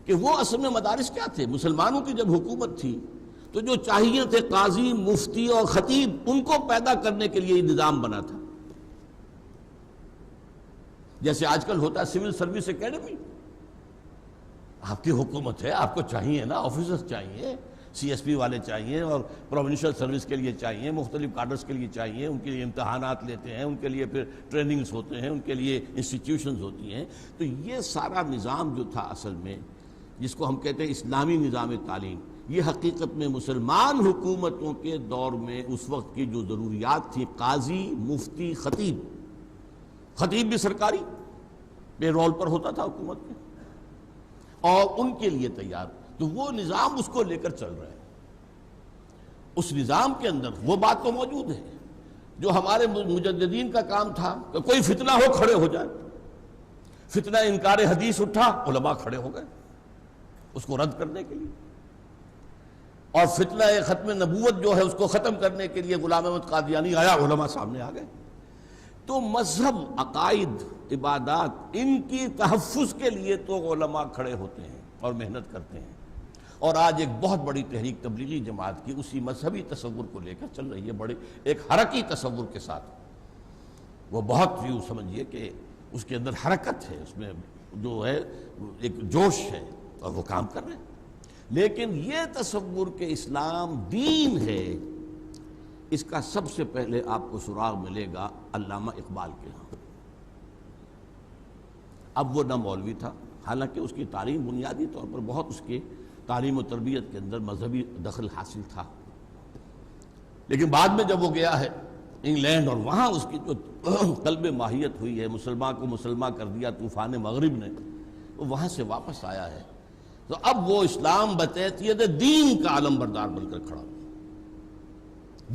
کہ وہ اصل میں مدارس کیا تھے؟ مسلمانوں کی جب حکومت تھی تو جو چاہیے تھے قاضی، مفتی اور خطیب، ان کو پیدا کرنے کے لیے یہ نظام بنا تھا۔ جیسے آج کل ہوتا ہے سول سروس اکیڈمی، آپ کی حکومت ہے، آپ کو چاہیے نا، آفیسرز چاہیے، سی ایس پی والے چاہیے، اور پروونشل سروس کے لیے چاہیے، مختلف کارڈرز کے لیے چاہیے، ان کے لیے امتحانات لیتے ہیں، ان کے لیے پھر ٹریننگز ہوتے ہیں، ان کے لیے انسٹیٹیوشنز ہوتی ہیں۔ تو یہ سارا نظام جو تھا اصل میں، جس کو ہم کہتے ہیں اسلامی نظام تعلیم، یہ حقیقت میں مسلمان حکومتوں کے دور میں اس وقت کی جو ضروریات تھی، قاضی، مفتی، خطیب، خطیب بھی سرکاری پے رول پر ہوتا تھا حکومت میں، اور ان کے لیے تیار، تو وہ نظام اس کو لے کر چل رہا ہے۔ اس نظام کے اندر وہ بات تو موجود ہے جو ہمارے مجددین کا کام تھا کہ کوئی فتنہ ہو کھڑے ہو جائے، فتنہ انکار حدیث اٹھا، علماء کھڑے ہو گئے اس کو رد کرنے کے لیے، اور فتنہ ختم نبوت جو ہے اس کو ختم کرنے کے لیے غلام احمد قادیانی آیا، علماء سامنے آ گئے۔ تو مذہب، عقائد، عبادات، ان کی تحفظ کے لیے تو علماء کھڑے ہوتے ہیں اور محنت کرتے ہیں، اور آج ایک بہت بڑی تحریک تبلیغی جماعت کی اسی مذہبی تصور کو لے کر چل رہی ہے، بڑے ایک حرکی تصور کے ساتھ. وہ بہت یوں سمجھیے کہ اس کے اندر حرکت ہے، اس میں جو ہے ایک جوش ہے، اور وہ کام کر رہے ہیں. لیکن یہ تصور کہ اسلام دین ہے، اس کا سب سے پہلے آپ کو سراغ ملے گا علامہ اقبال کے ہاں. اب وہ نہ مولوی تھا، حالانکہ اس کی تعلیم بنیادی طور پر بہت اس کے تعلیم و تربیت کے اندر مذہبی دخل حاصل تھا، لیکن بعد میں جب وہ گیا ہے انگلینڈ اور وہاں اس کی جو قلب ماہیت ہوئی ہے، مسلمان کو مسلمان کر دیا طوفان مغرب نے، وہ وہاں سے واپس آیا ہے. تو اب وہ اسلام بتیت دین کا علم بردار بن کر کھڑا.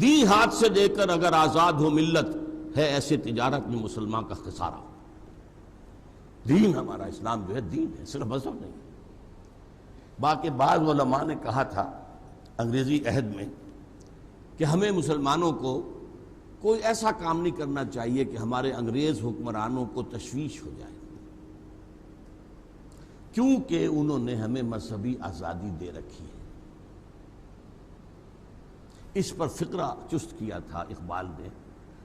دی ہاتھ سے دے کر اگر آزاد ہو ملت، ہے ایسے تجارت میں مسلمان کا خسارہ. دین ہمارا اسلام جو ہے دین ہے، صرف مذہب نہیں. باقی بعض علماء نے کہا تھا انگریزی عہد میں کہ ہمیں مسلمانوں کو کوئی ایسا کام نہیں کرنا چاہیے کہ ہمارے انگریز حکمرانوں کو تشویش ہو جائے، کیونکہ انہوں نے ہمیں مذہبی آزادی دے رکھی ہے. اس پر فقرہ چست کیا تھا اقبال نے.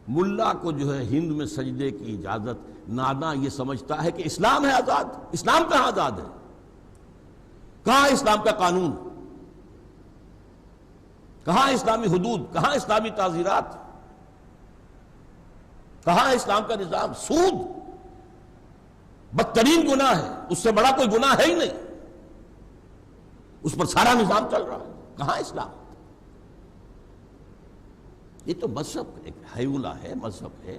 ملا کو جو ہے ہند میں سجدے کی اجازت، ناداں یہ سمجھتا ہے کہ اسلام ہے آزاد. اسلام کہاں آزاد ہے؟ کہاں اسلام کا قانون؟ کہاں اسلامی حدود؟ کہاں اسلامی تعزیرات؟ کہاں اسلام کا نظام؟ سود بدترین گناہ ہے، اس سے بڑا کوئی گناہ ہے ہی نہیں، اس پر سارا نظام چل رہا ہے. کہاں اسلام؟ یہ تو مذہب ایک حیولہ ہے، مذہب ہے،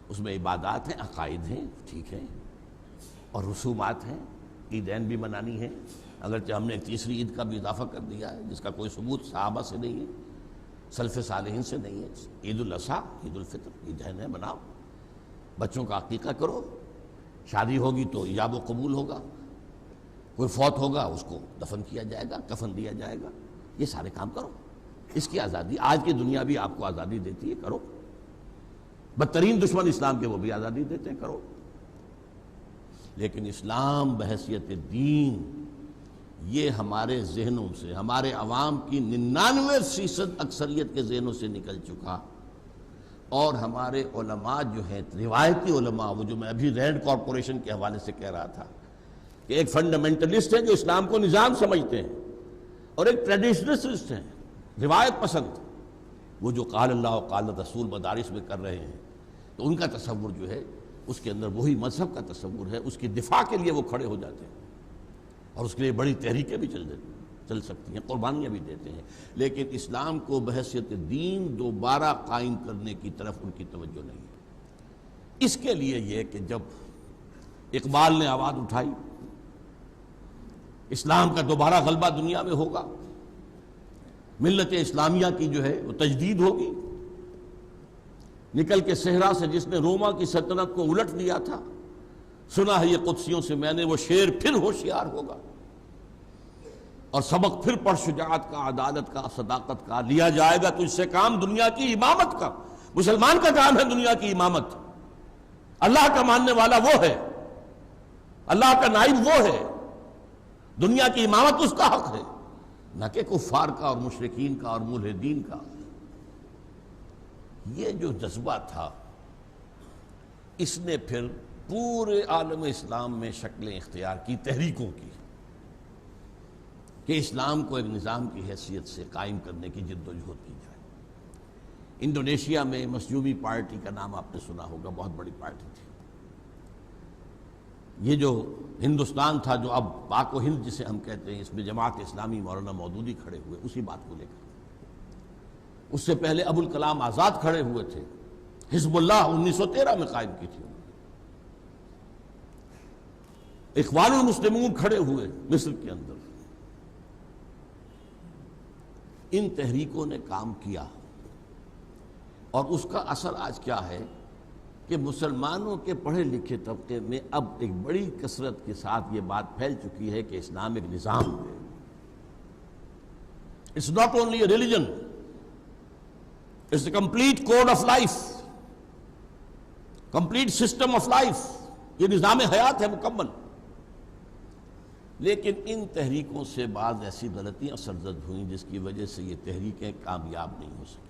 اس میں عبادات ہیں، عقائد ہیں، ٹھیک ہے، اور رسومات ہیں. عیدین بھی منانی ہے، اگرچہ ہم نے ایک تیسری عید کا بھی اضافہ کر دیا ہے جس کا کوئی ثبوت صحابہ سے نہیں ہے، سلف صالحین سے نہیں ہے. عید الاضحیٰ، عید الفطر، عیدین ہے، مناؤ. بچوں کا عقیقہ کرو. شادی ہوگی تو ایجاب و قبول ہوگا، کوئی فوت ہوگا اس کو دفن کیا جائے گا، کفن دیا جائے گا. یہ سارے کام کرو. اس کی آزادی آج کی دنیا بھی آپ کو آزادی دیتی ہے، کرو. بدترین دشمن اسلام کے وہ بھی آزادی دیتے ہیں، کرو. لیکن اسلام بحیثیت دین یہ ہمارے ذہنوں سے، ہمارے عوام کی 99% اکثریت کے ذہنوں سے نکل چکا. اور ہمارے علماء جو ہیں، روایتی علماء، وہ جو میں ابھی رینڈ کارپوریشن کے حوالے سے کہہ رہا تھا کہ ایک فنڈامنٹلسٹ ہے جو اسلام کو نظام سمجھتے ہیں، اور ایک ٹریڈیشنلسٹ ہیں، روایت پسند، وہ جو قال اللہ و قال رسول مدارس میں کر رہے ہیں. تو ان کا تصور جو ہے اس کے اندر وہی مذہب کا تصور ہے. اس کی دفاع کے لیے وہ کھڑے ہو جاتے ہیں، اور اس کے لیے بڑی تحریکیں بھی چل سکتی ہیں، قربانیاں بھی دیتے ہیں. لیکن اسلام کو بحیثیت دین دوبارہ قائم کرنے کی طرف ان کی توجہ نہیں ہے. اس کے لیے یہ کہ جب اقبال نے آواز اٹھائی اسلام کا دوبارہ غلبہ دنیا میں ہوگا، ملت اسلامیہ کی جو ہے وہ تجدید ہوگی، نکل کے صحرا سے جس نے روما کی سلطنت کو الٹ دیا تھا، سنا ہے یہ قدسیوں سے میں نے، وہ شیر پھر ہوشیار ہوگا، اور سبق پھر پڑھ شجاعت کا، عدالت کا، صداقت کا. لیا جائے گا تو اس سے کام دنیا کی امامت کا. مسلمان کا کام ہے دنیا کی امامت. اللہ کا ماننے والا وہ ہے، اللہ کا نائب وہ ہے، دنیا کی امامت اس کا حق ہے، نہ کہ کفار کا اور مشرکین کا اور ملحدین کا. یہ جو جذبہ تھا اس نے پھر پورے عالم اسلام میں شکلیں اختیار کی تحریکوں کی، کہ اسلام کو ایک نظام کی حیثیت سے قائم کرنے کی جد و جہد کی جائے. انڈونیشیا میں مسجومی پارٹی کا نام آپ نے سنا ہوگا، بہت بڑی پارٹی تھی. یہ جو ہندوستان تھا، جو اب پاک و ہند جسے ہم کہتے ہیں، اس میں جماعت اسلامی مولانا مودودی کھڑے ہوئے اسی بات کو لے کر. اس سے پہلے ابو الکلام آزاد کھڑے ہوئے تھے، حزب اللہ 1913 میں قائم کی تھی. اخوان المسلمون کھڑے ہوئے مصر کے اندر. ان تحریکوں نے کام کیا، اور اس کا اثر آج کیا ہے کہ مسلمانوں کے پڑھے لکھے طبقے میں اب ایک بڑی کثرت کے ساتھ یہ بات پھیل چکی ہے کہ اسلام ایک نظام ہے. It's not only a religion, it's a complete code of life, complete system of life. یہ نظام حیات ہے مکمل. لیکن ان تحریکوں سے بعض ایسی غلطیاں سرزد ہوئیں جس کی وجہ سے یہ تحریکیں کامیاب نہیں ہو سکیں۔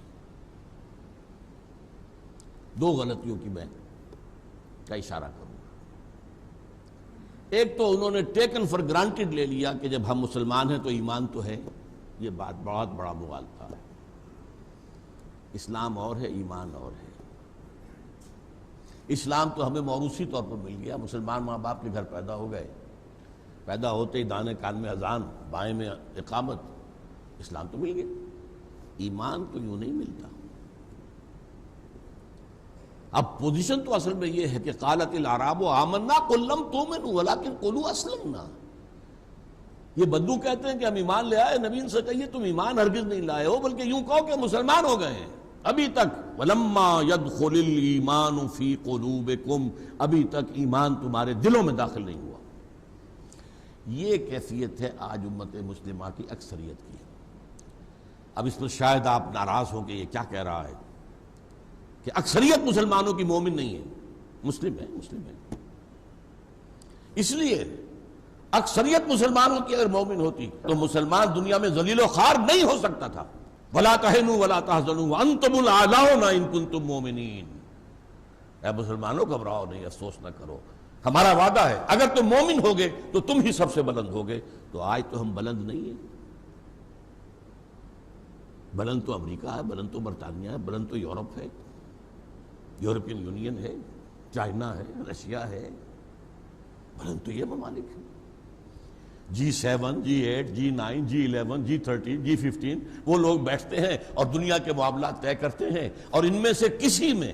دو غلطیوں کی میں کا اشارہ کروں گا۔ ایک تو انہوں نے ٹیکن فار گرانٹیڈ لے لیا کہ جب ہم مسلمان ہیں تو ایمان تو ہے، یہ بات بہت بڑا مغالطہ ہے۔ اسلام اور ہے، ایمان اور ہے۔ اسلام تو ہمیں موروثی طور پر مل گیا، مسلمان ماں باپ کے گھر پیدا ہو گئے، پیدا ہوتے ہی دانے کان میں اذان، بائیں میں اقامت، اسلام تو مل گیا۔ ایمان تو یوں نہیں ملتا۔ اب پوزیشن تو اصل میں یہ ہے کہ قالت الاعراب آمنا قل لم تؤمنوا ولکن قولوا اسلمنا۔ یہ بدو کہتے ہیں کہ ہم ایمان لے آئے، نبی ان سے کہیے تم ایمان ہرگز نہیں لائے ہو، بلکہ یوں کہو کہ مسلمان ہو گئے ہیں ابھی تک۔ ولما يدخل الایمان فی قلوبکم، ابھی تک ایمان تمہارے دلوں میں داخل نہیں ہوا۔ یہ کیفیت ہے آج امت مسلمہ کی اکثریت کی۔ اب اس پر شاید آپ ناراض ہوں کہ یہ کیا کہہ رہا ہے کہ اکثریت مسلمانوں کی مومن نہیں ہے۔ مسلم ہے۔ اس لیے اکثریت مسلمانوں کی اگر مومن ہوتی تو مسلمان دنیا میں ذلیل و خوار نہیں ہو سکتا تھا۔ وَلَا تَهِنُوا وَلَا تَحْزَنُوا وَأَنْتُمُ الْأَعْلَوْنَ إِن كُنتُم مُؤْمِنِينَ۔ اے مسلمانوں گھبراؤ نہیں، افسوس نہ کرو، ہمارا وعدہ ہے اگر تم مومن ہوگے تو تم ہی سب سے بلند ہوگے۔ تو آج تو ہم بلند نہیں ہیں۔ بلند تو امریکہ ہے، بلند تو برطانیہ ہے، بلند تو یورپ ہے، یورپین یونین ہے، چائنا ہے، رشیا ہے، بلند تو یہ ممالک ہیں۔ G7 G8 G9 G11 G13 G15 وہ لوگ بیٹھتے ہیں اور دنیا کے معاملات طے کرتے ہیں، اور ان میں سے کسی میں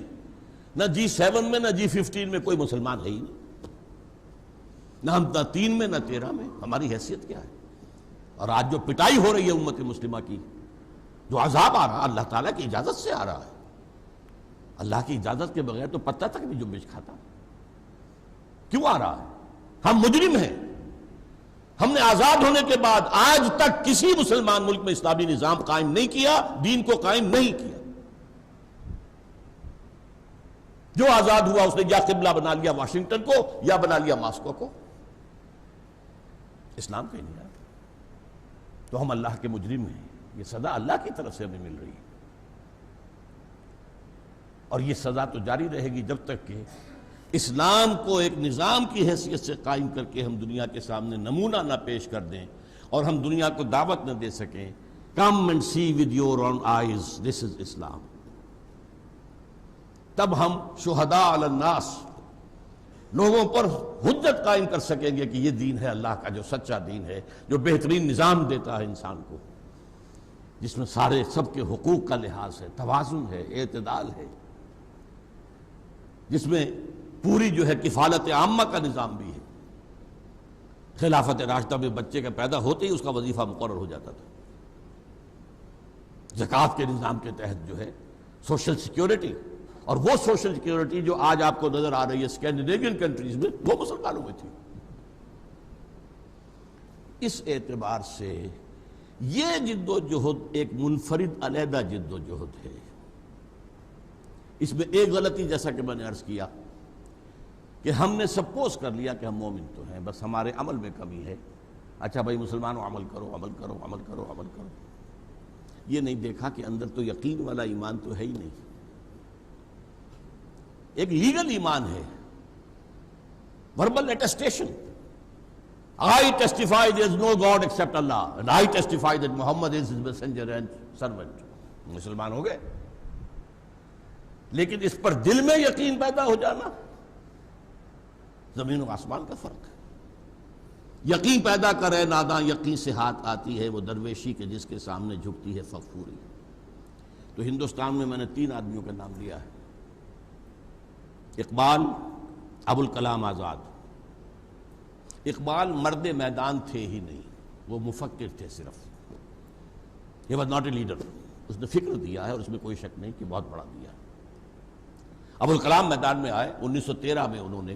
نہ G7 میں نہ G15 میں کوئی مسلمان ہے ہی نہیں، نہ 3 میں نہ 13 میں۔ ہماری حیثیت کیا ہے؟ اور آج جو پٹائی ہو رہی ہے امت مسلمہ کی، جو عذاب آ رہا اللہ تعالیٰ کی اجازت سے آ رہا ہے، اللہ کی اجازت کے بغیر تو پتہ تک نہیں جنبش کھاتا۔ کیوں آ رہا ہے؟ ہم مجرم ہیں۔ ہم نے آزاد ہونے کے بعد آج تک کسی مسلمان ملک میں اسلامی نظام قائم نہیں کیا، دین کو قائم نہیں کیا۔ جو آزاد ہوا اس نے یا قبلہ بنا لیا واشنگٹن کو یا بنا لیا ماسکو کو، اسلام کہیں نہیں آیا۔ تو ہم اللہ کے مجرم ہیں، یہ سزا اللہ کی طرف سے ہمیں مل رہی ہے، اور یہ سزا تو جاری رہے گی جب تک کہ اسلام کو ایک نظام کی حیثیت سے قائم کر کے ہم دنیا کے سامنے نمونہ نہ پیش کر دیں اور ہم دنیا کو دعوت نہ دے سکیں۔ Come and see with your own eyes, this is Islam۔ تب ہم شہداء علی الناس، لوگوں پر حجت قائم کر سکیں گے کہ یہ دین ہے اللہ کا جو سچا دین ہے، جو بہترین نظام دیتا ہے انسان کو، جس میں سارے سب کے حقوق کا لحاظ ہے، توازن ہے، اعتدال ہے، جس میں پوری جو ہے کفالت عامہ کا نظام بھی ہے۔ خلافت راشدہ میں بچے کا پیدا ہوتے ہی اس کا وظیفہ مقرر ہو جاتا تھا۔ زکوٰۃ کے نظام کے تحت جو ہے سوشل سیکیورٹی، اور وہ سوشل سیکیورٹی جو آج آپ کو نظر آ رہی ہے اسکینڈینیوین کنٹریز میں، وہ مسلمانوں میں تھی۔ اس اعتبار سے یہ جد و جہد ایک منفرد علیحدہ جد و جہد ہے۔ اس میں ایک غلطی جیسا کہ میں نے عرض کیا کہ ہم نے سپوز کر لیا کہ ہم مومن تو ہیں، بس ہمارے عمل میں کمی ہے۔ اچھا بھائی مسلمانوں عمل کرو عمل کرو عمل کرو عمل کرو، یہ نہیں دیکھا کہ اندر تو یقین والا ایمان تو ہے ہی نہیں۔ ایک لیگل ایمان ہے، verbal attestation, I testify there is no God except Allah and I testify that Muhammad is his messenger and servant۔ مسلمان ہو گئے، لیکن اس پر دل میں یقین پیدا ہو جانا زمین و آسمان کا فرق ہے۔ یقین پیدا کرے ناداں یقین سے ہاتھ آتی ہے، وہ درویشی کے جس کے سامنے جھکتی ہے فغفوری۔ تو ہندوستان میں میں نے 3 آدمیوں کا نام لیا ہے، اقبال، ابوالکلام آزاد۔ اقبال مرد میدان تھے ہی نہیں، وہ مفکر تھے صرف، he was not a leader۔ اس نے فکر دیا ہے اور اس میں کوئی شک نہیں کہ بہت بڑا دیا ہے۔ ابوالکلام میدان میں آئے، 1913 میں انہوں نے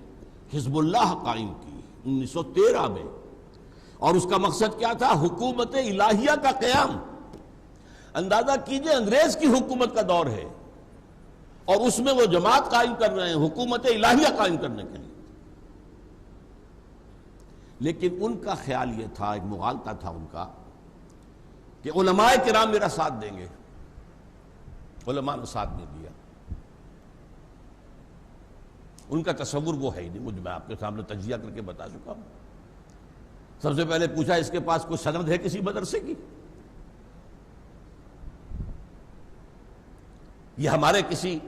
حزب اللہ قائم کی، 1913 میں، اور اس کا مقصد کیا تھا؟ حکومت الہیہ کا قیام۔ اندازہ کیجئے انگریز کی حکومت کا دور ہے اور اس میں وہ جماعت قائم کر رہے ہیں حکومت الہیہ قائم کرنے کے لیے۔ لیکن ان کا خیال یہ تھا، ایک مغالطہ تھا ان کا، کہ علماء کرام میرا ساتھ دیں گے. علماء نے ساتھ نہیں دیا. ان کا تصور وہ ہے ہی نہیں. میں آپ کے سامنے تجزیہ کر کے بتا چکا ہوں. سب سے پہلے پوچھا اس کے پاس کوئی سند ہے کسی مدرسے کی؟ یہ ہمارے کسی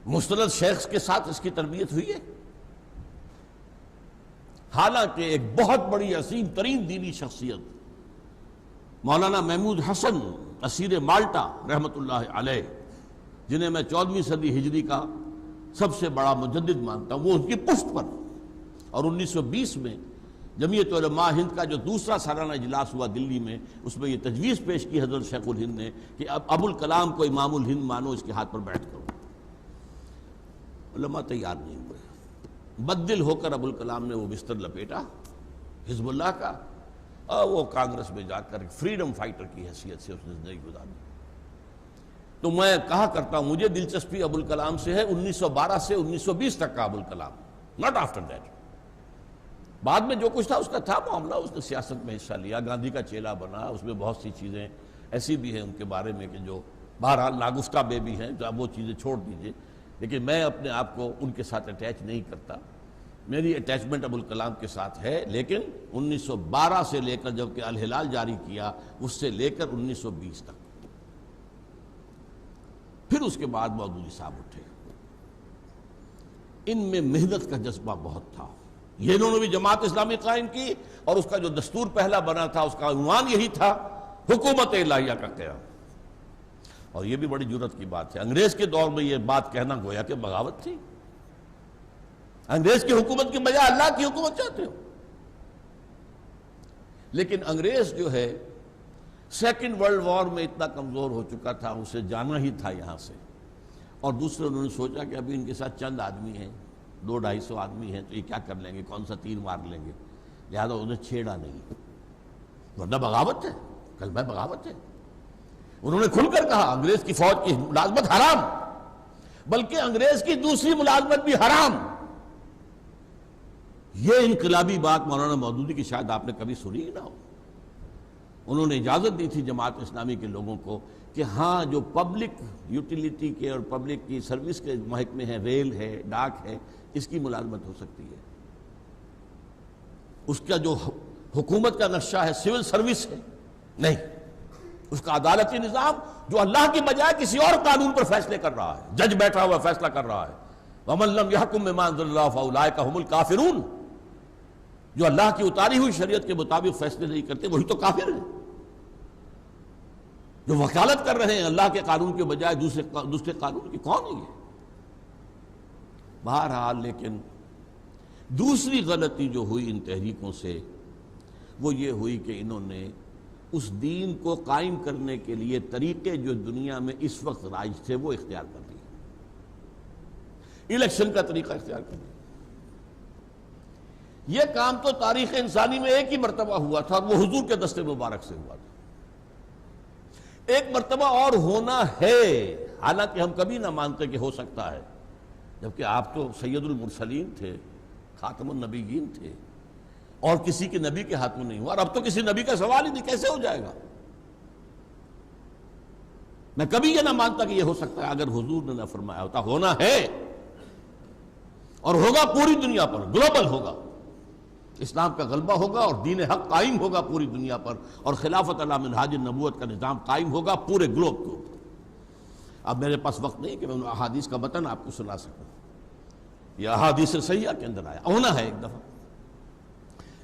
مستند شیخ کے ساتھ اس کی تربیت ہوئی ہے؟ حالانکہ ایک بہت بڑی عظیم ترین دینی شخصیت مولانا محمود حسن اسیر مالٹا رحمت اللہ علیہ، جنہیں میں 14ویں صدی ہجری کا سب سے بڑا مجدد مانتا ہوں، وہ ان کی پشت پر. اور 1920 میں جمعیت علماء ہند کا جو دوسرا سالانہ اجلاس ہوا دلی میں، اس میں یہ تجویز پیش کی حضرت شیخ الہند نے کہ اب ابو الکلام کو امام الہند مانو، اس کے ہاتھ پر بیعت کرو. علماء تیار نہیں ہوئے. بددل ہو کر ابو الکلام نے وہ بستر لپیٹا حزب اللہ کا، اور وہ کانگریس میں جا کر فریڈم فائٹر کی حیثیت سے اس نے زندگی گزاری. تو میں کہا کرتا ہوں مجھے دلچسپی ابو الکلام سے ہے 1912 سے 1920 تک کا Abul Kalam, not after that. بعد میں جو کچھ تھا اس کا تھا معاملہ، اس نے سیاست میں حصہ لیا، گاندھی کا چیلا بنا. اس میں بہت سی چیزیں ایسی بھی ہیں ان کے بارے میں کہ جو بہرحال ناگفتہ بے بھی ہیں، جو اب وہ چیزیں چھوڑ دیجئے. لیکن میں اپنے آپ کو ان کے ساتھ اٹیچ نہیں کرتا. میری اٹیچمنٹ ابو الکلام کے ساتھ ہے، لیکن 1912 سے لے کر جب کہ الہلال جاری کیا، اس سے لے کر 1920 تک. پھر اس کے بعد مودودی صاحب اٹھے. ان میں محنت کا جذبہ بہت تھا. یہ انہوں نے بھی جماعت اسلامی قائم کی، اور اس کا جو دستور پہلا بنا تھا اس کا عنوان یہی تھا، حکومت الہیہ کا قیام. اور یہ بھی بڑی جرأت کی بات ہے. انگریز کے دور میں یہ بات کہنا گویا کہ بغاوت تھی. انگریز کی حکومت کے بجائے اللہ کی حکومت چاہتے ہو. لیکن انگریز جو ہے سیکنڈ ورلڈ وار میں اتنا کمزور ہو چکا تھا، اسے جانا ہی تھا یہاں سے. اور دوسرے انہوں نے سوچا کہ ابھی ان کے ساتھ چند آدمی ہیں، 200-250 آدمی ہیں، تو یہ کیا کر لیں گے، کون سا تیر مار لیں گے. لہذا انہیں چھیڑا نہیں. ورنہ بغاوت ہے، کلمہ بغاوت ہے. انہوں نے کھل کر کہا انگریز کی فوج کی ملازمت حرام، بلکہ انگریز کی دوسری ملازمت بھی حرام. یہ انقلابی بات مولانا مودودی کی شاید آپ نے کبھی سنی ہی نہ ہو. انہوں نے اجازت دی تھی جماعت اسلامی کے لوگوں کو کہ ہاں جو پبلک یوٹیلیٹی کے اور پبلک کی سروس کے محکمے ہیں، ریل ہے، ڈاک ہے، اس کی ملازمت ہو سکتی ہے. اس کا جو حکومت کا نقشہ ہے سول سروس ہے نہیں. اس کا عدالتی نظام جو اللہ کی بجائے کسی اور قانون پر فیصلے کر رہا ہے، جج بیٹھا ہوا فیصلہ کر رہا ہے. وَمَن لَّمْ يَحْكُم بِمَا أَنزَلَ اللَّهُ فَأُولَٰئِكَ هُمُ الْكَافِرُونَ. جو اللہ کی اتاری ہوئی شریعت کے مطابق فیصلے نہیں کرتے وہی تو کافر ہیں. جو وکالت کر رہے ہیں اللہ کے قانون کے بجائے دوسرے قانون کی، کون ہے یہ؟ بہرحال لیکن دوسری غلطی جو ہوئی ان تحریکوں سے وہ یہ ہوئی کہ انہوں نے اس دین کو قائم کرنے کے لیے طریقے جو دنیا میں اس وقت رائج تھے وہ اختیار کر لیے. الیکشن کا طریقہ اختیار کر لیا. یہ کام تو تاریخ انسانی میں ایک ہی مرتبہ ہوا تھا، وہ حضور کے دست مبارک سے ہوا تھا. ایک مرتبہ اور ہونا ہے، حالانکہ ہم کبھی نہ مانتے کہ ہو سکتا ہے، جبکہ آپ تو سید المرسلین تھے، خاتم النبیین تھے، اور کسی کے نبی کے ہاتھ میں نہیں ہوا. اور اب تو کسی نبی کا سوال ہی نہیں، کیسے ہو جائے گا. میں کبھی یہ نہ مانتا کہ یہ ہو سکتا ہے اگر حضور نے نہ فرمایا ہوتا. ہونا ہے اور ہوگا پوری دنیا پر، گلوبل ہوگا. اسلام کا غلبہ ہوگا اور دین حق قائم ہوگا پوری دنیا پر، اور خلافت علی منہاج النبوت کا نظام قائم ہوگا پورے گلوب کو. اب میرے پاس وقت نہیں کہ میں ان احادیث کا متن آپ کو سنا سکوں. یہ احادیث صحیحہ کے اندر آیا. ہونا ہے ایک دفعہ،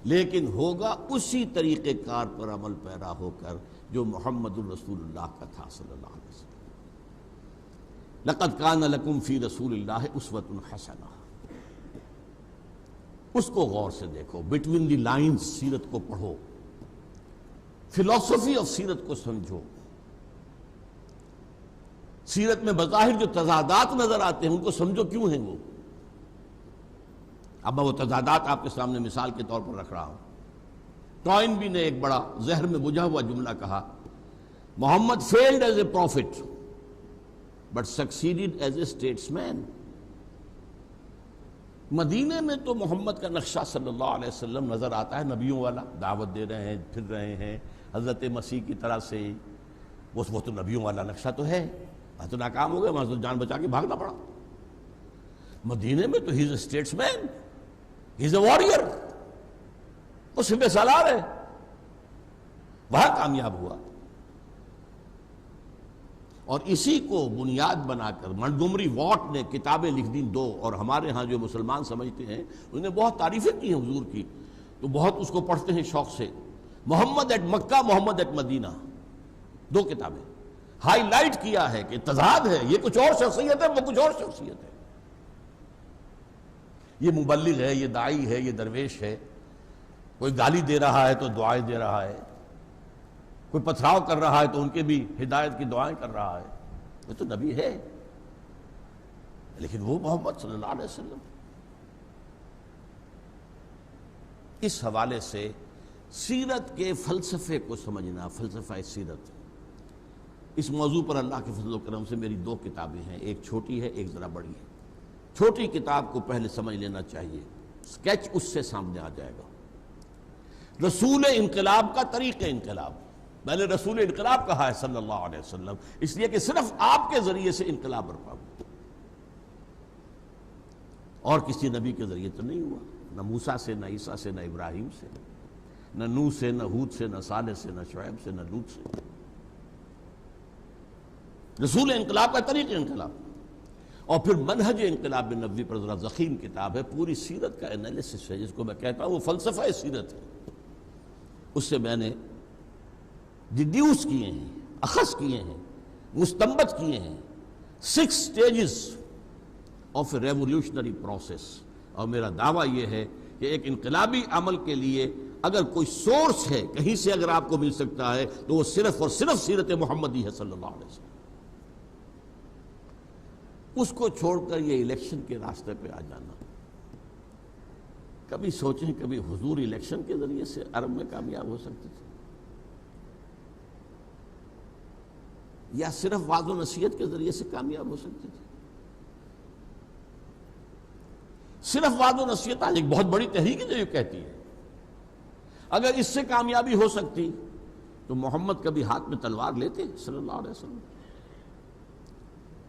لیکن ہوگا اسی طریقہ کار پر عمل پیرا ہو کر جو محمد الرسول اللہ کا تھا صلی اللہ علیہ وسلم. لقد کان لکم فی رسول اللہ اسوۃ حسنہ. اس کو غور سے دیکھو، بٹوین دی لائنز سیرت کو پڑھو، فلسفی آف سیرت کو سمجھو. سیرت میں بظاہر جو تضادات نظر آتے ہیں ان کو سمجھو کیوں ہیں وہ. اب میں وہ تضادات آپ کے سامنے مثال کے طور پر رکھ رہا ہوں. ٹوائنبی نے ایک بڑا زہر میں بجھا ہوا جملہ کہا، Muhammad failed as a prophet but succeeded as a statesman. مدینے میں تو محمد کا نقشہ صلی اللہ علیہ وسلم نظر آتا ہے، نبیوں والا، دعوت دے رہے ہیں، پھر رہے ہیں حضرت مسیح کی طرح سے، وہ تو نبیوں والا نقشہ تو ہے، وہاں تو ناکام ہو گئے، وہاں تو جان بچا کے بھاگنا پڑا۔ مدینے میں تو ہی از a status main, he is a warrior, وہ سپہ سالار ہے، وہاں کامیاب ہوا۔ اور اسی کو بنیاد بنا کر منٹگومری واٹ نے کتابیں لکھ دیں دو، اور ہمارے ہاں جو مسلمان سمجھتے ہیں انہوں نے بہت تعریفیں کی ہیں حضور کی، تو بہت اس کو پڑھتے ہیں شوق سے، محمد at Mecca, Muhammad at Medina, دو کتابیں ہائی لائٹ کیا ہے کہ تضاد ہے، یہ کچھ اور شخصیت ہے، وہ کچھ اور شخصیت ہے، یہ مبلغ ہے، یہ داعی ہے، یہ درویش ہے، کوئی گالی دے رہا ہے تو دعائیں دے رہا ہے، کوئی پتھراؤ کر رہا ہے تو ان کے بھی ہدایت کی دعائیں کر رہا ہے، یہ تو نبی ہے، لیکن وہ محمد صلی اللہ علیہ وسلم۔ اس حوالے سے سیرت کے فلسفے کو سمجھنا، فلسفہ سیرت، اس موضوع پر اللہ کے فضل و کرم سے میری دو کتابیں ہیں، ایک چھوٹی ہے، ایک ذرا بڑی ہے۔ چھوٹی کتاب کو پہلے سمجھ لینا چاہیے، سکیچ اس سے سامنے آ جائے گا۔ رسول انقلاب کا طریق انقلاب، میں نے رسول انقلاب کہا ہے صلی اللہ علیہ وسلم اس لیے کہ صرف آپ کے ذریعے سے انقلاب برپا ہوا، اور کسی نبی کے ذریعے تو نہیں ہوا، نہ موسیٰ سے، نہ عیسیٰ سے، نہ ابراہیم سے، نہ نوح سے، نہ ہود سے، نہ صالح سے، نہ شعیب سے، نہ لوط سے۔ رسول انقلاب کا طریق انقلاب، اور پھر منہج انقلاب نبوی پر ذرا ضخیم کتاب ہے، پوری سیرت کا انالیسس ہے، جس کو میں کہتا ہوں وہ فلسفہ سیرت ہے۔ اس سے میں نے ڈیڈیوس کیے ہیں، اخذ کیے ہیں، مستنبط کیے ہیں 6 stages of a revolutionary process, اور میرا دعویٰ یہ ہے کہ ایک انقلابی عمل کے لیے اگر کوئی سورس ہے کہیں سے اگر آپ کو مل سکتا ہے تو وہ صرف اور صرف سیرت محمدی ہے صلی اللہ علیہ وسلم۔ اس کو چھوڑ کر یہ الیکشن کے راستے پہ آ جانا، کبھی سوچیں کبھی حضور الیکشن کے ذریعے سے عرب میں کامیاب ہو سکتے تھے، یا صرف وعظ و نصیحت کے ذریعے سے کامیاب ہو سکتے تھے؟ صرف وعظ و نصیحت آج ایک بہت بڑی تحریک ہے جو یہ کہتی ہے، اگر اس سے کامیابی ہو سکتی تو محمد کبھی ہاتھ میں تلوار لیتے صلی اللہ علیہ وسلم؟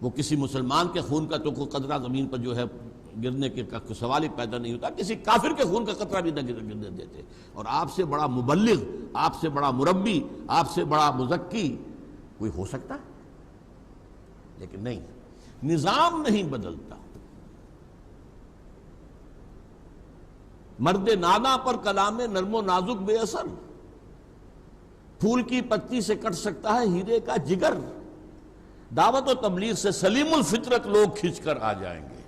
وہ کسی مسلمان کے خون کا تو کوئی قطرہ زمین پر جو ہے گرنے کے سوال ہی پیدا نہیں ہوتا، کسی کافر کے خون کا قطرہ بھی نہ گرنے دیتے، اور آپ سے بڑا مبلغ، آپ سے بڑا مربی، آپ سے بڑا مزکی کوئی ہو سکتا ہے؟ لیکن نہیں، نظام نہیں بدلتا، مرد نادا پر کلام نرم و نازک بے اثر، پھول کی پتی سے کٹ سکتا ہے ہیرے کا جگر، دعوت و تبلیغ سے سلیم الفطرت لوگ کھنچ کر آ جائیں گے،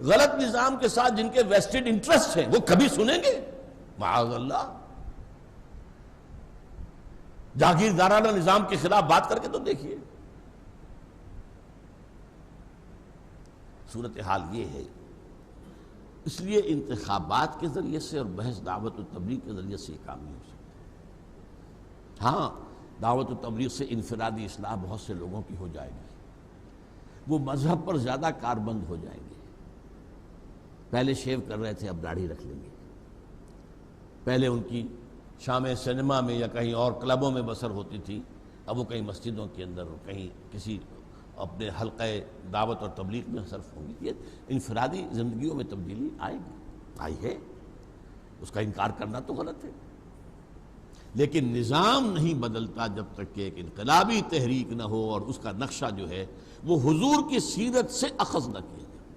غلط نظام کے ساتھ جن کے ویسٹڈ انٹرسٹ ہیں وہ کبھی سنیں گے؟ معاذ اللہ، جاگیردارانہ نظام کے خلاف بات کر کے تو دیکھیے۔ صورتحال یہ ہے، اس لیے انتخابات کے ذریعے سے اور بحث دعوت و تبلیغ کے ذریعے سے یہ کام نہیں ہو سکتا۔ ہاں، دعوت و تبلیغ سے انفرادی اصلاح بہت سے لوگوں کی ہو جائے گی، وہ مذہب پر زیادہ کاربند ہو جائیں گے، پہلے شیو کر رہے تھے اب داڑھی رکھ لیں گے، پہلے ان کی شام سینما میں یا کہیں اور کلبوں میں بسر ہوتی تھی، اب وہ کہیں مسجدوں کے اندر اور کہیں کسی اپنے حلقہ دعوت اور تبلیغ میں صرف ہوں گی۔ یہ انفرادی زندگیوں میں تبدیلی آئے گی، آئی ہے، اس کا انکار کرنا تو غلط ہے، لیکن نظام نہیں بدلتا جب تک کہ ایک انقلابی تحریک نہ ہو اور اس کا نقشہ جو ہے وہ حضور کی سیرت سے اخذ نہ کیا جائے۔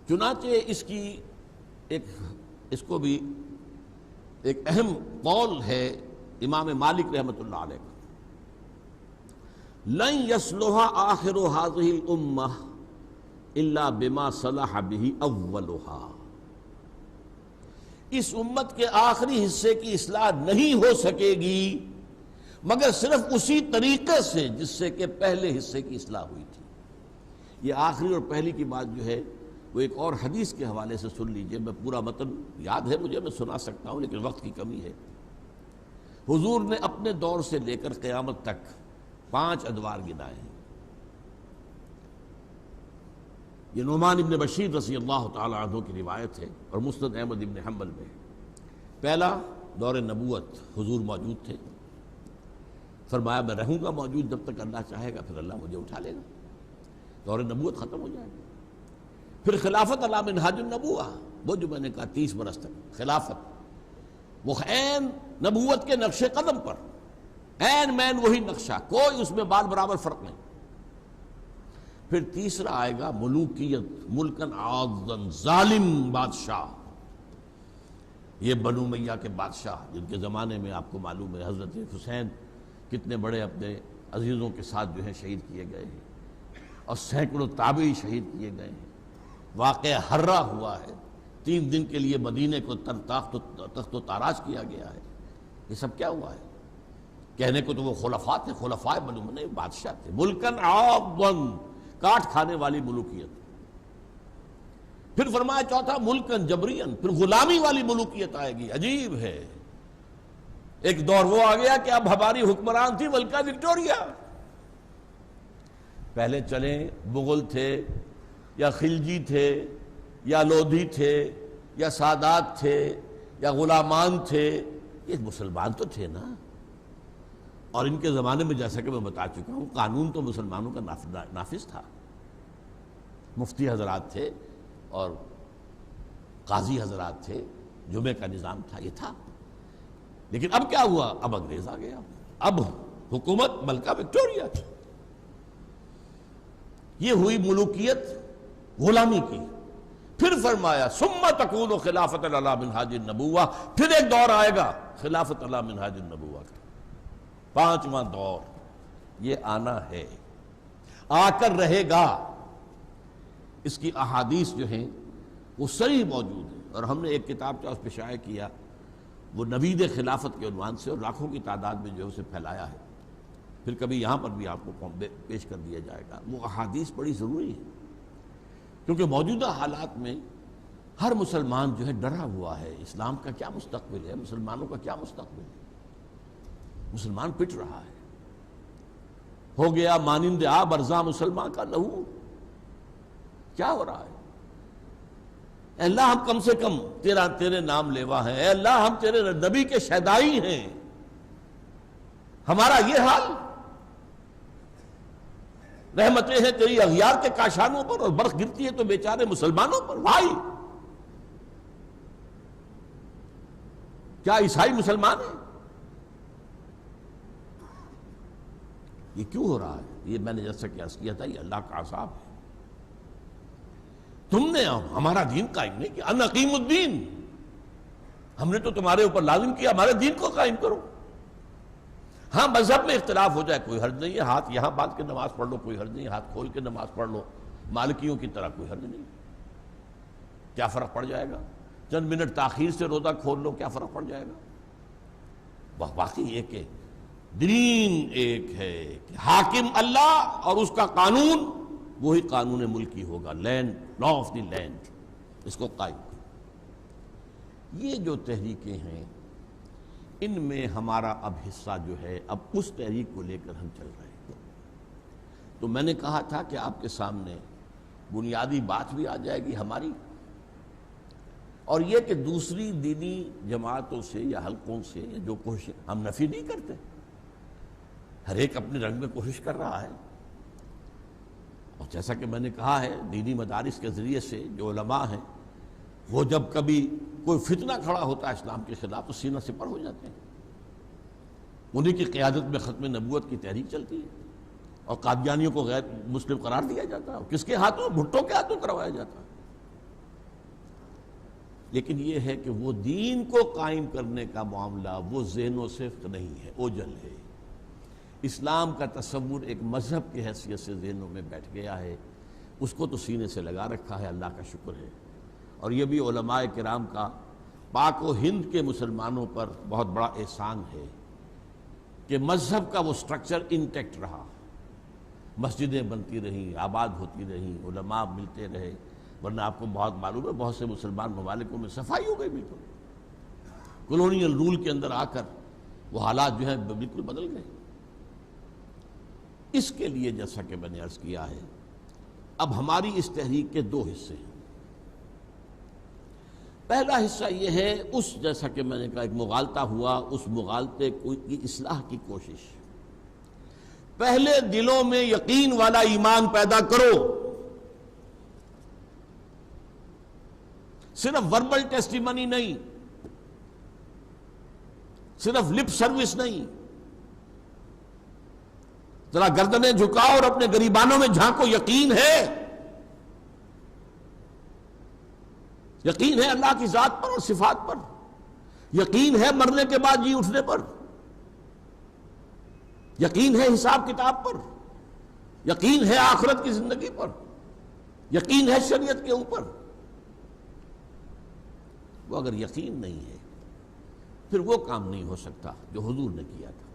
چنانچہ اس کو بھی ایک اہم قول ہے امام مالک رحمۃ اللہ علیہ کا، لن یصلح آخر هذه الامہ الا بما صلح به اولها، اس امت کے آخری حصے کی اصلاح نہیں ہو سکے گی مگر صرف اسی طریقے سے جس سے کہ پہلے حصے کی اصلاح ہوئی تھی۔ یہ آخری اور پہلی کی بات جو ہے وہ ایک اور حدیث کے حوالے سے سن لیجئے، میں پورا متن یاد ہے مجھے، میں سنا سکتا ہوں لیکن وقت کی کمی ہے۔ حضور نے اپنے دور سے لے کر قیامت تک 5 ادوار گنائے ہیں۔ یہ نعمان ابن بشیر رضی اللہ تعالی عنہ کی روایت ہے اور مسند احمد ابن حنبل میں ہے۔ پہلا دور نبوت حضور موجود تھے، فرمایا میں رہوں گا موجود جب تک اللہ چاہے گا، پھر اللہ مجھے اٹھا لے گا، دور نبوت ختم ہو جائے گا۔ پھر خلافت علی منہاج النبوہ، وہ جو میں نے کہا 30 برس تک خلافت، وہ عین نبوت کے نقش قدم پر، عین مین وہی نقشہ، کوئی اس میں بال برابر فرق نہیں۔ پھر تیسرا آئے گا ملوکیت، ملکن عاضن، ظالم بادشاہ، یہ بنو امیہ کے بادشاہ جن کے زمانے میں آپ کو معلوم ہے حضرت حسین کتنے بڑے اپنے عزیزوں کے ساتھ جو ہے شہید کیے گئے ہیں، اور سینکڑوں تابعی شہید کیے گئے ہیں۔ واقعہ ہررا ہوا ہے، 3 دن کے لیے مدینے کو تخت و تاراج کیا گیا ہے۔ یہ سب کیا ہوا ہے؟ کہنے کو تو وہ خلفاء تھے، خلفاء بنو امیہ بادشاہ تھے، ملکن عاضن، کاٹ کھانے والی ملوکیت۔ پھر فرمایا چوتھا ملکن جبرین، پھر غلامی والی ملوکیت آئے گی۔ عجیب ہے، ایک دور وہ آ گیا کہ اب ہماری حکمران تھی ملکہ وکٹوریہ، پہلے چلیں مغل تھے یا خلجی تھے یا لودھی تھے یا سادات تھے یا غلامان تھے، یہ مسلمان تو تھے نا۔ اور ان کے زمانے میں جیسا کہ میں بتا چکا ہوں قانون تو مسلمانوں کا نافذ تھا، مفتی حضرات تھے اور قاضی حضرات تھے، جمعے کا نظام تھا، یہ تھا۔ لیکن اب کیا ہوا؟ اب انگریز آ گیا، اب حکومت ملکہ وکٹوریہ تھی۔ یہ ہوئی ملوکیت غلامی کی۔ پھر فرمایا ثم تکون خلافت علی منہاج النبوہ، پھر ایک دور آئے گا خلافت علی منہاج النبوہ کا، 5واں دور یہ آنا ہے، آ کر رہے گا۔ اس کی احادیث جو ہیں وہ صحیح موجود ہیں، اور ہم نے ایک کتاب جو اس پہ شائع کیا وہ نوید خلافت کے عنوان سے، اور لاکھوں کی تعداد میں جو ہے اسے پھیلایا ہے، پھر کبھی یہاں پر بھی آپ کو پیش کر دیا جائے گا۔ وہ احادیث بڑی ضروری ہے، کیونکہ موجودہ حالات میں ہر مسلمان جو ہے ڈرا ہوا ہے، اسلام کا کیا مستقبل ہے، مسلمانوں کا کیا مستقبل ہے، مسلمان پٹ رہا ہے، ہو گیا مانند آب ارزاں مسلمان کا لہو۔ کیا ہو رہا ہے؟ اے اللہ ہم کم سے کم تیرے نام لیوا ہیں، اے اللہ ہم تیرے نبی کے شہدائی ہیں، ہمارا یہ حال؟ رحمتیں ہیں تیری اغیار کے کاشانوں پر اور برف گرتی ہے تو بیچارے مسلمانوں پر۔ بھائی کیا عیسائی مسلمان ہیں؟ یہ کیوں ہو رہا ہے؟ یہ میں نے جیسا کہ عرض کیا تھا، یہ اللہ کا عذاب ہے۔ تم نے ہمارا دین قائم نہیں کیا، ان اقیم الدین، ہم نے تو تمہارے اوپر لازم کیا ہمارے دین کو قائم کرو۔ ہاں مذہب میں اختلاف ہو جائے کوئی حرج نہیں ہے، ہاتھ یہاں باندھ کے نماز پڑھ لو کوئی حرج نہیں، ہاتھ کھول کے نماز پڑھ لو مالکیوں کی طرح کوئی حرج نہیں، کیا فرق پڑ جائے گا؟ چند منٹ تاخیر سے روزہ کھول لو، کیا فرق پڑ جائے گا؟ باقی یہ کہ دین ایک ہے کہ حاکم اللہ اور اس کا قانون وہی قانون ملکی ہوگا، land, law of the land, اس کو قائم کرو۔ یہ جو تحریکیں ہیں ان میں ہمارا اب حصہ جو ہے، اب اس تحریک کو لے کر ہم چل رہے ہیں۔ تو میں نے کہا تھا کہ آپ کے سامنے بنیادی بات بھی آ جائے گی ہماری، اور یہ کہ دوسری دینی جماعتوں سے یا حلقوں سے جو کوشش ہم نفی نہیں کرتے، ہر ایک اپنے رنگ میں کوشش کر رہا ہے، اور جیسا کہ میں نے کہا ہے دینی مدارس کے ذریعے سے جو علماء ہیں وہ جب کبھی کوئی فتنہ کھڑا ہوتا ہے اسلام کے خلاف تو سینہ سپر ہو جاتے ہیں، انہی کی قیادت میں ختم نبوت کی تحریک چلتی ہے، اور قادیانیوں کو غیر مسلم قرار دیا جاتا ہے، اور کس کے ہاتھوں؟ بھٹو کے ہاتھوں کروایا جاتا ہے۔ لیکن یہ ہے کہ وہ دین کو قائم کرنے کا معاملہ وہ ذہن و صفت نہیں ہے، اوجل ہے۔ اسلام کا تصور ایک مذہب کی حیثیت سے ذہنوں میں بیٹھ گیا ہے، اس کو تو سینے سے لگا رکھا ہے، اللہ کا شکر ہے۔ اور یہ بھی علماء کرام کا پاک و ہند کے مسلمانوں پر بہت بڑا احسان ہے کہ مذہب کا وہ سٹرکچر انٹیکٹ رہا، مسجدیں بنتی رہیں، آباد ہوتی رہیں، علماء ملتے رہے، ورنہ آپ کو بہت معلوم ہے بہت سے مسلمان ممالکوں میں صفائی ہو گئی، بالکل کولونیل رول کے اندر آ کر وہ حالات جو ہیں بالکل بدل گئے۔ اس کے لیے جیسا کہ میں نے عرض کیا ہے اب ہماری اس تحریک کے دو حصے ہیں. پہلا حصہ یہ ہے اس جیسا کہ میں نے کہا ایک مغالطہ ہوا، اس مغالطے کی اصلاح کی کوشش. پہلے دلوں میں یقین والا ایمان پیدا کرو، صرف وربل ٹیسٹیمنی نہیں، صرف لپ سروس نہیں. ذرا گردنیں جھکاؤ اور اپنے گریبانوں میں جھانکو. یقین ہے، یقین ہے اللہ کی ذات پر اور صفات پر، یقین ہے مرنے کے بعد جی اٹھنے پر، یقین ہے حساب کتاب پر، یقین ہے آخرت کی زندگی پر، یقین ہے شریعت کے اوپر. وہ اگر یقین نہیں ہے پھر وہ کام نہیں ہو سکتا جو حضور نے کیا تھا.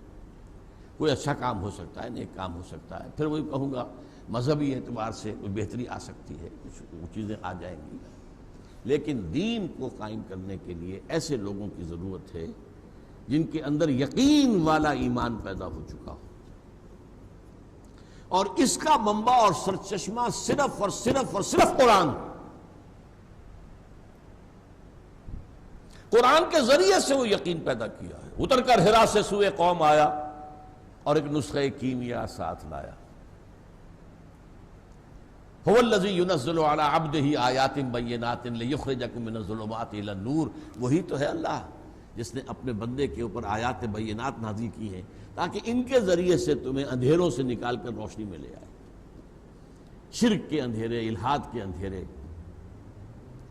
کوئی اچھا کام ہو سکتا ہے، نیک کام ہو سکتا ہے، پھر وہی کہوں گا مذہبی اعتبار سے کوئی بہتری آ سکتی ہے، کچھ وہ چیزیں آ جائیں گی، لیکن دین کو قائم کرنے کے لیے ایسے لوگوں کی ضرورت ہے جن کے اندر یقین والا ایمان پیدا ہو چکا ہو. اور اس کا منبع اور سرچشمہ صرف اور صرف اور صرف قرآن. قرآن کے ذریعے سے وہ یقین پیدا کیا ہے. اتر کر حرا سے سوئے قوم آیا اور ایک نسخہ کیمیا ساتھ لایا. هو الذی ينزل علی عبدہ آیات بینات لیخرجکم من الظلمات الی النور. وہی تو ہے اللہ جس نے اپنے بندے کے اوپر آیات بینات نازل کی ہیں تاکہ ان کے ذریعے سے تمہیں اندھیروں سے نکال کر روشنی میں لے آئے. شرک کے اندھیرے، الحاد کے اندھیرے،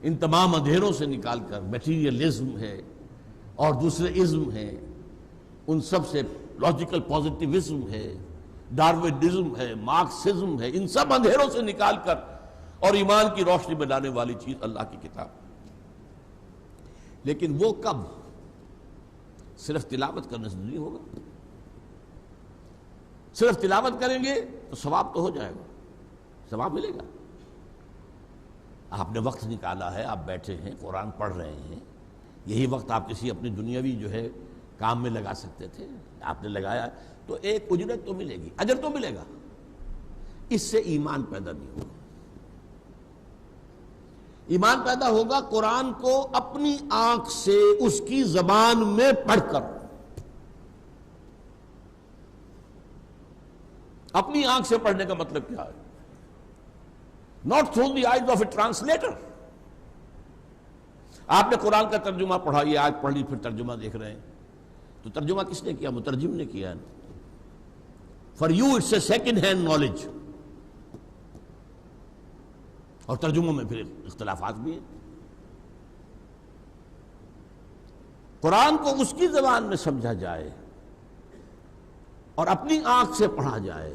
ان تمام اندھیروں سے نکال کر میٹیریلزم ہے اور دوسرے ازم ہیں، ان سب سے لاجیکل پازیٹیوزم ہے، ڈاروینزم ہے، مارکسزم ہے، ان سب اندھیروں سے نکال کر اور ایمان کی روشنی میں لانے والی چیز اللہ کی کتاب. لیکن وہ کب؟ صرف تلاوت کرنے سے نہیں ہوگا. صرف تلاوت کریں گے تو ثواب تو ہو جائے گا، ثواب ملے گا. آپ نے وقت نکالا ہے، آپ بیٹھے ہیں قرآن پڑھ رہے ہیں، یہی وقت آپ کسی اپنی دنیاوی جو ہے کام میں لگا سکتے تھے، آپ نے لگایا تو ایک اجرت تو ملے گی، اجر تو ملے گا. اس سے ایمان پیدا نہیں ہوگا. ایمان پیدا ہوگا قرآن کو اپنی آنکھ سے اس کی زبان میں پڑھ کر. اپنی آنکھ سے پڑھنے کا مطلب کیا ہے؟ not through the eyes of a translator. آپ نے قرآن کا ترجمہ پڑھا، یہ آج پڑھ لی پھر ترجمہ دیکھ رہے ہیں، تو ترجمہ کس نے کیا؟ مترجم نے کیا. For you it's a second hand knowledge. اور ترجموں میں پھر اختلافات بھی ہیں. قرآن کو اس کی زبان میں سمجھا جائے اور اپنی آنکھ سے پڑھا جائے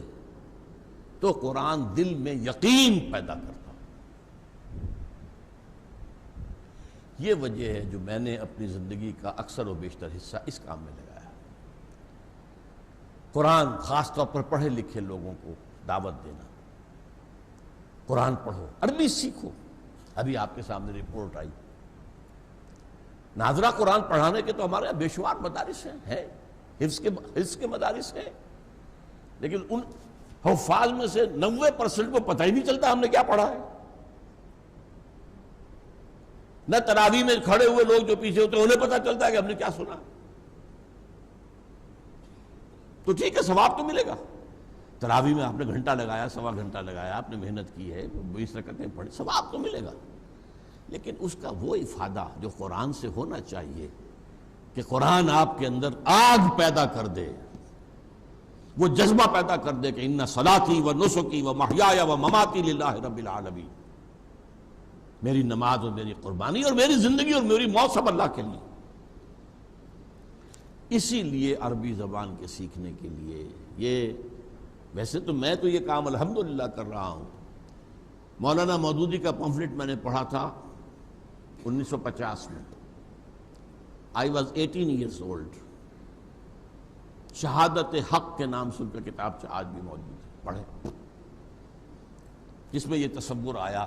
تو قرآن دل میں یقین پیدا کرتا. یہ وجہ ہے جو میں نے اپنی زندگی کا اکثر و بیشتر حصہ اس کام میں لگایا. قرآن خاص طور پر پڑھے لکھے لوگوں کو دعوت دینا، قرآن پڑھو، عربی سیکھو. ابھی آپ کے سامنے رپورٹ آئی، ناظرہ قرآن پڑھانے کے تو ہمارے بے شمار مدارس ہیں، حفظ کے مدارس ہیں، لیکن ان حفاظ میں سے 90% کو پتہ ہی نہیں چلتا ہم نے کیا پڑھا ہے. نہ تراویح میں کھڑے ہوئے لوگ جو پیچھے ہوتے ہیں انہیں پتہ چلتا ہے کہ ہم نے کیا سنا. تو ٹھیک ہے، ثواب تو ملے گا. تراویح میں آپ نے گھنٹہ لگایا، سوا گھنٹہ لگایا، آپ نے محنت کی ہے، 20 رکعتیں پڑھی، ثواب تو ملے گا. لیکن اس کا وہ افادہ جو قرآن سے ہونا چاہیے کہ قرآن آپ کے اندر آگ پیدا کر دے، وہ جذبہ پیدا کر دے کہ ان صلاتی و نسکی و محیای و مماتی للہ رب العالمین، میری نماز اور میری قربانی اور میری زندگی اور میری موت سب اللہ کے لیے. اسی لیے عربی زبان کے سیکھنے کے لیے یہ، ویسے تو میں تو یہ کام الحمدللہ کر رہا ہوں. مولانا مودودی کا پمفلٹ میں نے پڑھا تھا 1950 میں. I was 18 years old. شہادت حق کے نام سے ان کا کتاب سے آج بھی موجود ہے، پڑھیں. جس میں یہ تصور آیا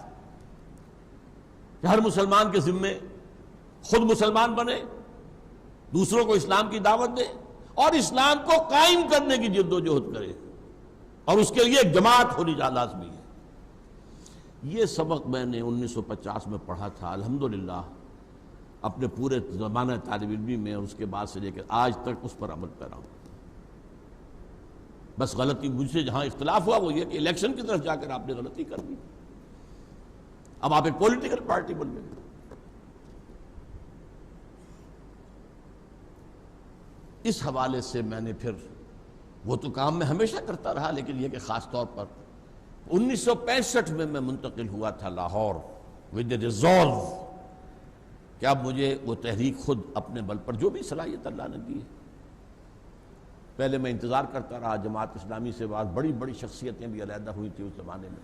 کہ ہر مسلمان کے ذمے خود مسلمان بنے، دوسروں کو اسلام کی دعوت دے اور اسلام کو قائم کرنے کی جد و جہد کرے، اور اس کے لیے ایک جماعت ہونی لازمی ہے. یہ سبق میں نے 1950 میں پڑھا تھا، الحمدللہ اپنے پورے زمانہ طالب علمی میں، اور اس کے بعد سے لے کر آج تک اس پر عمل پیرا ہوں۔ بس غلطی مجھ سے جہاں اختلاف ہوا وہ یہ کہ الیکشن کی طرف جا کر آپ نے غلطی کر دی، اب آپ ایک پولیٹیکل پارٹی بن گئے۔ اس حوالے سے میں نے پھر وہ تو کام میں ہمیشہ کرتا رہا، لیکن یہ کہ خاص طور پر 1965 میں منتقل ہوا تھا لاہور ود اے ریزولو کہ اب مجھے وہ تحریک خود اپنے بل پر، جو بھی صلاحیت اللہ نے دی ہے۔ پہلے میں انتظار کرتا رہا، جماعت اسلامی سے بعد بڑی بڑی شخصیتیں بھی علیحدہ ہوئی تھیں اس زمانے میں،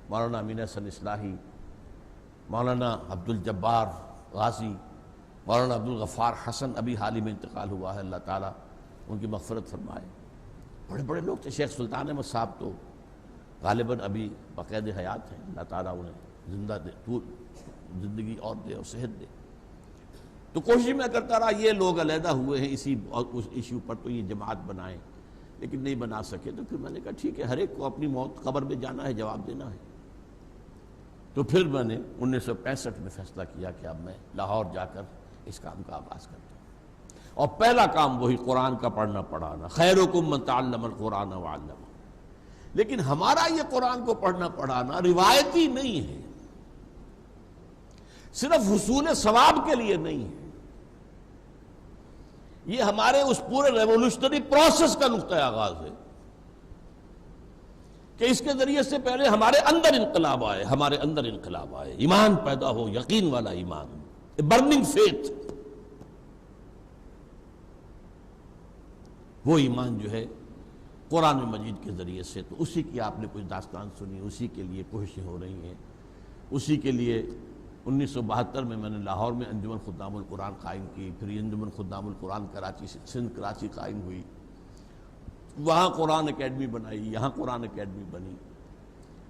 مولانا امین حسن اصلاحی، مولانا عبد الجبار غازی، مولانا عبد الغفار حسن، ابھی حال ہی میں انتقال ہوا ہے، اللہ تعالیٰ ان کی مغفرت فرمائے۔ بڑے بڑے لوگ تھے، شیخ سلطان احمد صاحب تو غالباً ابھی باقید حیات ہیں، اللہ تعالیٰ انہیں زندہ دے، زندگی اور دے اور صحت دے۔ تو کوشش میں کرتا رہا، یہ لوگ علیحدہ ہوئے ہیں اسی اس ایشو پر، تو یہ جماعت بنائیں، لیکن نہیں بنا سکے۔ تو پھر میں نے کہا ٹھیک ہے، ہر ایک کو اپنی موت قبر میں جانا ہے، جواب دینا ہے۔ تو پھر میں نے 1965 میں فیصلہ کیا کہ اب میں لاہور جا کر اس کام کا آغاز کرتا ہوں، اور پہلا کام وہی قرآن کا پڑھنا پڑھانا، خیرکم من تعلم القرآن وعلمہ۔ لیکن ہمارا یہ قرآن کو پڑھنا پڑھانا روایتی نہیں ہے، صرف حصول ثواب کے لیے نہیں ہے، یہ ہمارے اس پورے ریولوشنری پروسیس کا نقطہ آغاز ہے کہ اس کے ذریعے سے پہلے ہمارے اندر انقلاب آئے، ہمارے اندر انقلاب آئے، ایمان پیدا ہو، یقین والا ایمان، برننگ فیتھ۔ وہ ایمان جو ہے قرآن مجید کے ذریعے سے، تو اسی کی آپ نے کچھ داستان سنی، اسی کے لیے کوششیں ہو رہی ہیں، اسی کے لیے 1972 میں نے لاہور میں انجمن خدام القرآن قائم کی، پھر انجمن خدام القرآن کراچی سے سندھ کراچی قائم ہوئی، وہاں قرآن اکیڈمی بنائی، یہاں قرآن اکیڈمی بنی،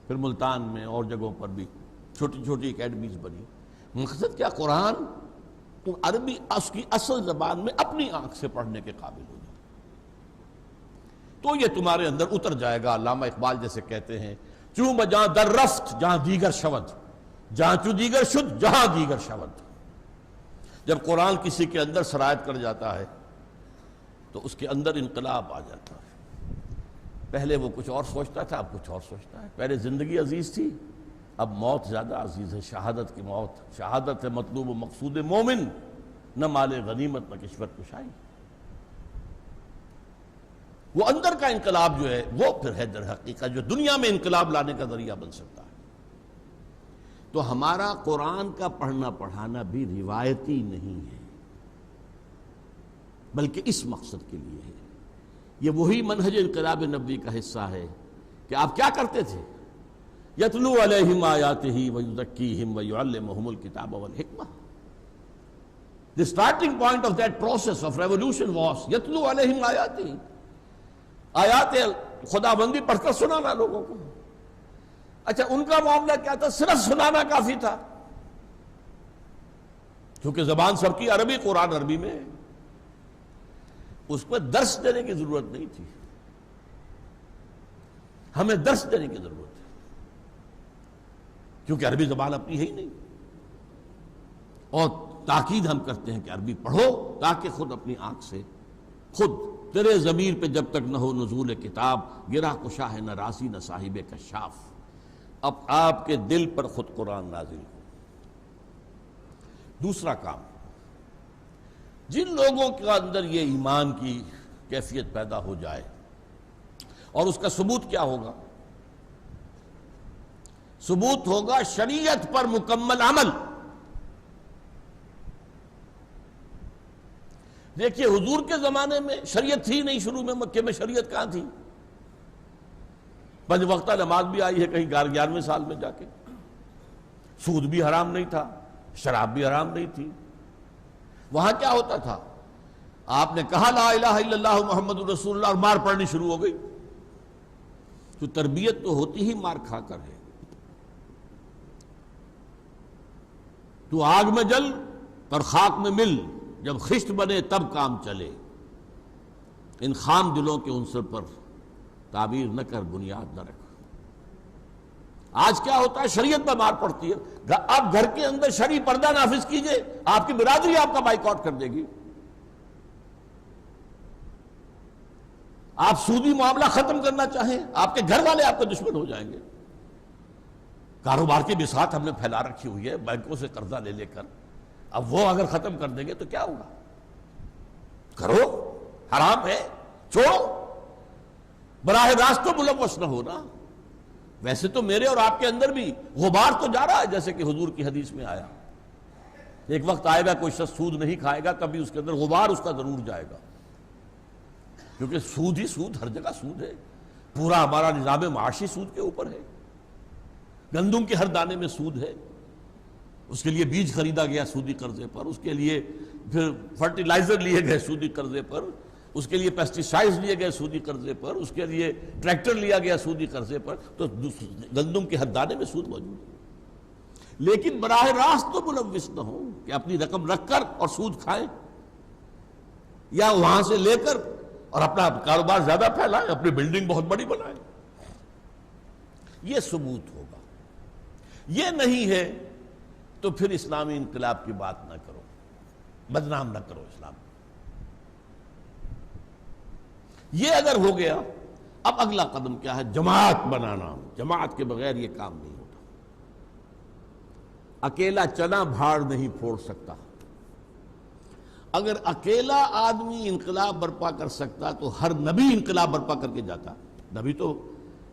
پھر ملتان میں اور جگہوں پر بھی چھوٹی چھوٹی اکیڈمیز بنی۔ مقصد کیا؟ قرآن عربی اس کی اصل زبان میں اپنی آنکھ سے پڑھنے کے قابل ہو جائے، تو یہ تمہارے اندر اتر جائے گا۔ علامہ اقبال جیسے کہتے ہیں، چوں بجاں در رفت جہاں دیگر شود، جہاں چو دیگر شد جہاں دیگر شود۔ جب قرآن کسی کے اندر سرایت کر جاتا ہے تو اس کے اندر انقلاب آ جاتا ہے۔ پہلے وہ کچھ اور سوچتا تھا، اب کچھ اور سوچتا ہے۔ پہلے زندگی عزیز تھی، اب موت زیادہ عزیز ہے، شہادت کی موت۔ شہادت ہے مطلوب و مقصود مومن، نہ مال غنیمت نہ کشور کشائی۔ وہ اندر کا انقلاب جو ہے وہ پھر ہے در حقیقت جو دنیا میں انقلاب لانے کا ذریعہ بن سکتا ہے۔ تو ہمارا قرآن کا پڑھنا پڑھانا بھی روایتی نہیں ہے، بلکہ اس مقصد کے لیے ہے۔ یہ وہی منہج انقلاب نبوی کا حصہ ہے کہ آپ کیا کرتے تھے؟ یتلو علیہم آیاتہ ویزکیہم ویعلمہم الکتاب والحکمہ۔ The starting point of that process of revolution was یتلو علیہم آیاتہ، آیات خدا بندی پڑھ کر سنانا لوگوں کو۔ اچھا، ان کا معاملہ کیا تھا؟ صرف سنانا کافی تھا، کیونکہ زبان سب کی عربی، قرآن عربی میں، اس پر درس دینے کی ضرورت نہیں تھی۔ ہمیں درس دینے کی ضرورت ہے، کیونکہ عربی زبان اپنی ہے ہی نہیں، اور تاکید ہم کرتے ہیں کہ عربی پڑھو تاکہ خود اپنی آنکھ سے، خود تیرے ضمیر پہ جب تک نہ ہو نزول کتاب، گرا کشا ہے نہ راضی نہ صاحب کشاف، اب آپ کے دل پر خود قرآن نازل ہو۔ دوسرا کام، جن لوگوں کے اندر یہ ایمان کی کیفیت پیدا ہو جائے، اور اس کا ثبوت کیا ہوگا؟ ثبوت ہوگا شریعت پر مکمل عمل۔ دیکھیے، حضور کے زمانے میں شریعت تھی نہیں، شروع میں مکے میں شریعت کہاں تھی؟ 5 وقتہ نماز بھی آئی ہے کہیں 11ویں سال میں جا کے، سود بھی حرام نہیں تھا، شراب بھی حرام نہیں تھی۔ وہاں کیا ہوتا تھا؟ آپ نے کہا لا الہ الا اللہ محمد رسول اللہ، اور مار پڑنی شروع ہو گئی۔ تو تربیت تو ہوتی ہی مار کھا کر ہے۔ تو آگ میں جل پر خاک میں مل، جب خشت بنے تب کام چلے، ان خام دلوں کے عنصر پر تعبیر نہ کر، بنیاد نہ رکھ۔ آج کیا ہوتا ہے، شریعت پر مار پڑتی ہے. آپ گھر کے اندر شرعی پردہ نافذ کیجئے، آپ کی برادری آپ کا بائیکاٹ کر دے گی. آپ سودی معاملہ ختم کرنا چاہیں، آپ کے گھر والے آپ کے دشمن ہو جائیں گے. کاروبار کی بساط ہم نے پھیلا رکھی ہوئی ہے بینکوں سے قرضہ لے لے کر، اب وہ اگر ختم کر دیں گے تو کیا ہوگا؟ کرو، حرام ہے، چھوڑو، براہ راست تو ملوث نہ ہونا. ویسے تو میرے اور آپ کے اندر بھی غبار تو جا رہا ہے، جیسے کہ حضور کی حدیث میں آیا، ایک وقت آئے گا کوئی شخص سود نہیں کھائے گا کبھی، اس کے اندر غبار اس کا ضرور جائے گا، کیونکہ سود ہی سود، ہر جگہ سود ہے. پورا ہمارا نظام معاشی سود کے اوپر ہے. گندم کے ہر دانے میں سود ہے. اس کے لیے بیج خریدا گیا سودی قرضے پر، اس کے لیے پھر فرٹیلائزر لیے گئے سودی قرضے پر، اس کے لیے پیسٹیسائڈز لیے گئے سودی قرضے پر، اس کے لیے ٹریکٹر لیا گیا سودی قرضے پر. تو گندم کے ہر دانے میں سود موجود ہے. لیکن براہ راست تو ملوث نہ ہو کہ اپنی رقم رکھ کر اور سود کھائیں، یا وہاں سے لے کر اور اپنا کاروبار زیادہ پھیلائیں، اپنی بلڈنگ بہت بڑی بنائیں. یہ ثبوت ہوگا. یہ نہیں ہے تو پھر اسلامی انقلاب کی بات نہ کرو، بدنام نہ کرو اسلام. یہ اگر ہو گیا، اب اگلا قدم کیا ہے؟ جماعت بنانا. جماعت کے بغیر یہ کام نہیں ہوتا. اکیلا چنا بھاڑ نہیں پھوڑ سکتا. اگر اکیلا آدمی انقلاب برپا کر سکتا تو ہر نبی انقلاب برپا کر کے جاتا. نبی تو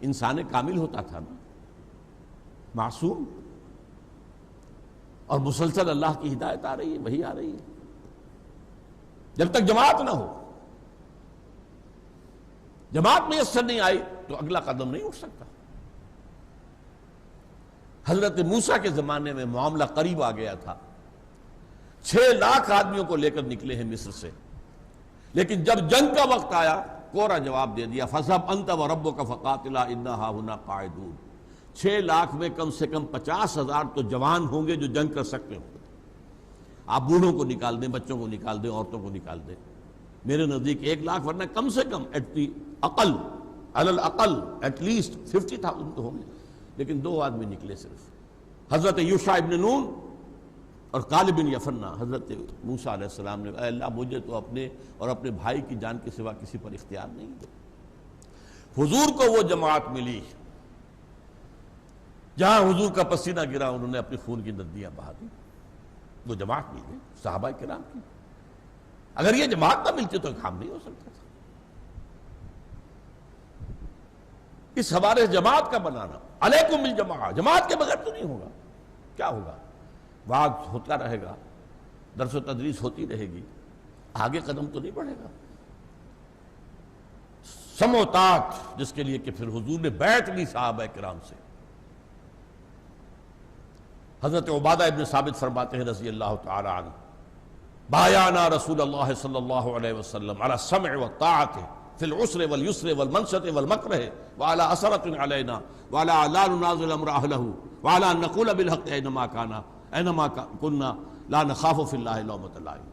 انسان کامل ہوتا تھا نا، معصوم، اور مسلسل اللہ کی ہدایت آ رہی ہے، وہی آ رہی ہے. جب تک جماعت نہ ہو، جماعت میسر نہیں آئی تو اگلا قدم نہیں اٹھ سکتا. حضرت موسیٰ کے زمانے میں معاملہ قریب آ گیا تھا. 6 لاکھ آدمیوں کو لے کر نکلے ہیں مصر سے، لیکن جب جنگ کا وقت آیا کوڑا جواب دے دیا، فَذْهَبْ أَنْتَ وَرَبُّكَ فَقَاتِلَا إِنَّا هَاهُنَا قَاعِدُونَ. 6 لاکھ میں کم سے کم 50,000 تو جوان ہوں گے جو جنگ کر سکتے ہوں. آپ بوڑھوں کو نکال دیں، بچوں کو نکال دیں، عورتوں کو نکال دیں. میرے نزدیک 1 لاکھ، ورنہ کم سے کم علی الاقل ایٹ لیسٹ 50,000 تو ہوں گے. لیکن 2 آدمی نکلے صرف، حضرت یوشع ابن نون اور کالب بن یفنہ. حضرت موسیٰ علیہ السلام نے، اے اللہ مجھے تو اپنے اور اپنے بھائی کی جان کے سوا کسی پر اختیار نہیں. حضور کو وہ جماعت ملی جہاں حضور کا پسینہ گرا، انہوں نے اپنی خون کی ندیاں بہا دی. وہ جماعت مل گئی صحابہ کرام کی. اگر یہ جماعت نہ ملتی تو کام نہیں ہو سکتا تھا. اس حوالے سے جماعت کا بنانا، علیکم بالجماعہ، جماعت کے بغیر تو نہیں ہوگا. کیا ہوگا؟ وعظ ہوتا رہے گا، درس و تدریس ہوتی رہے گی، آگے قدم تو نہیں بڑھے گا. سمع و طاعت، جس کے لیے کہ پھر حضور نے بیعت لی صحابہ کرام سے. حضرت عبادہ ابن ثابت فرماتے ہیں رضی اللہ تعالی عنہ، بایعنا رسول اللہ صلی اللہ علیہ وسلم علی السمع والطاعت فی العسر والیسر والمنشط والمکرہ وعلی اثرۃ علینا وعلی لا ننازل امر اہلہ وعلی ان نقول بالحق اینما کنا لا نخاف فی اللہ لومۃ لائم.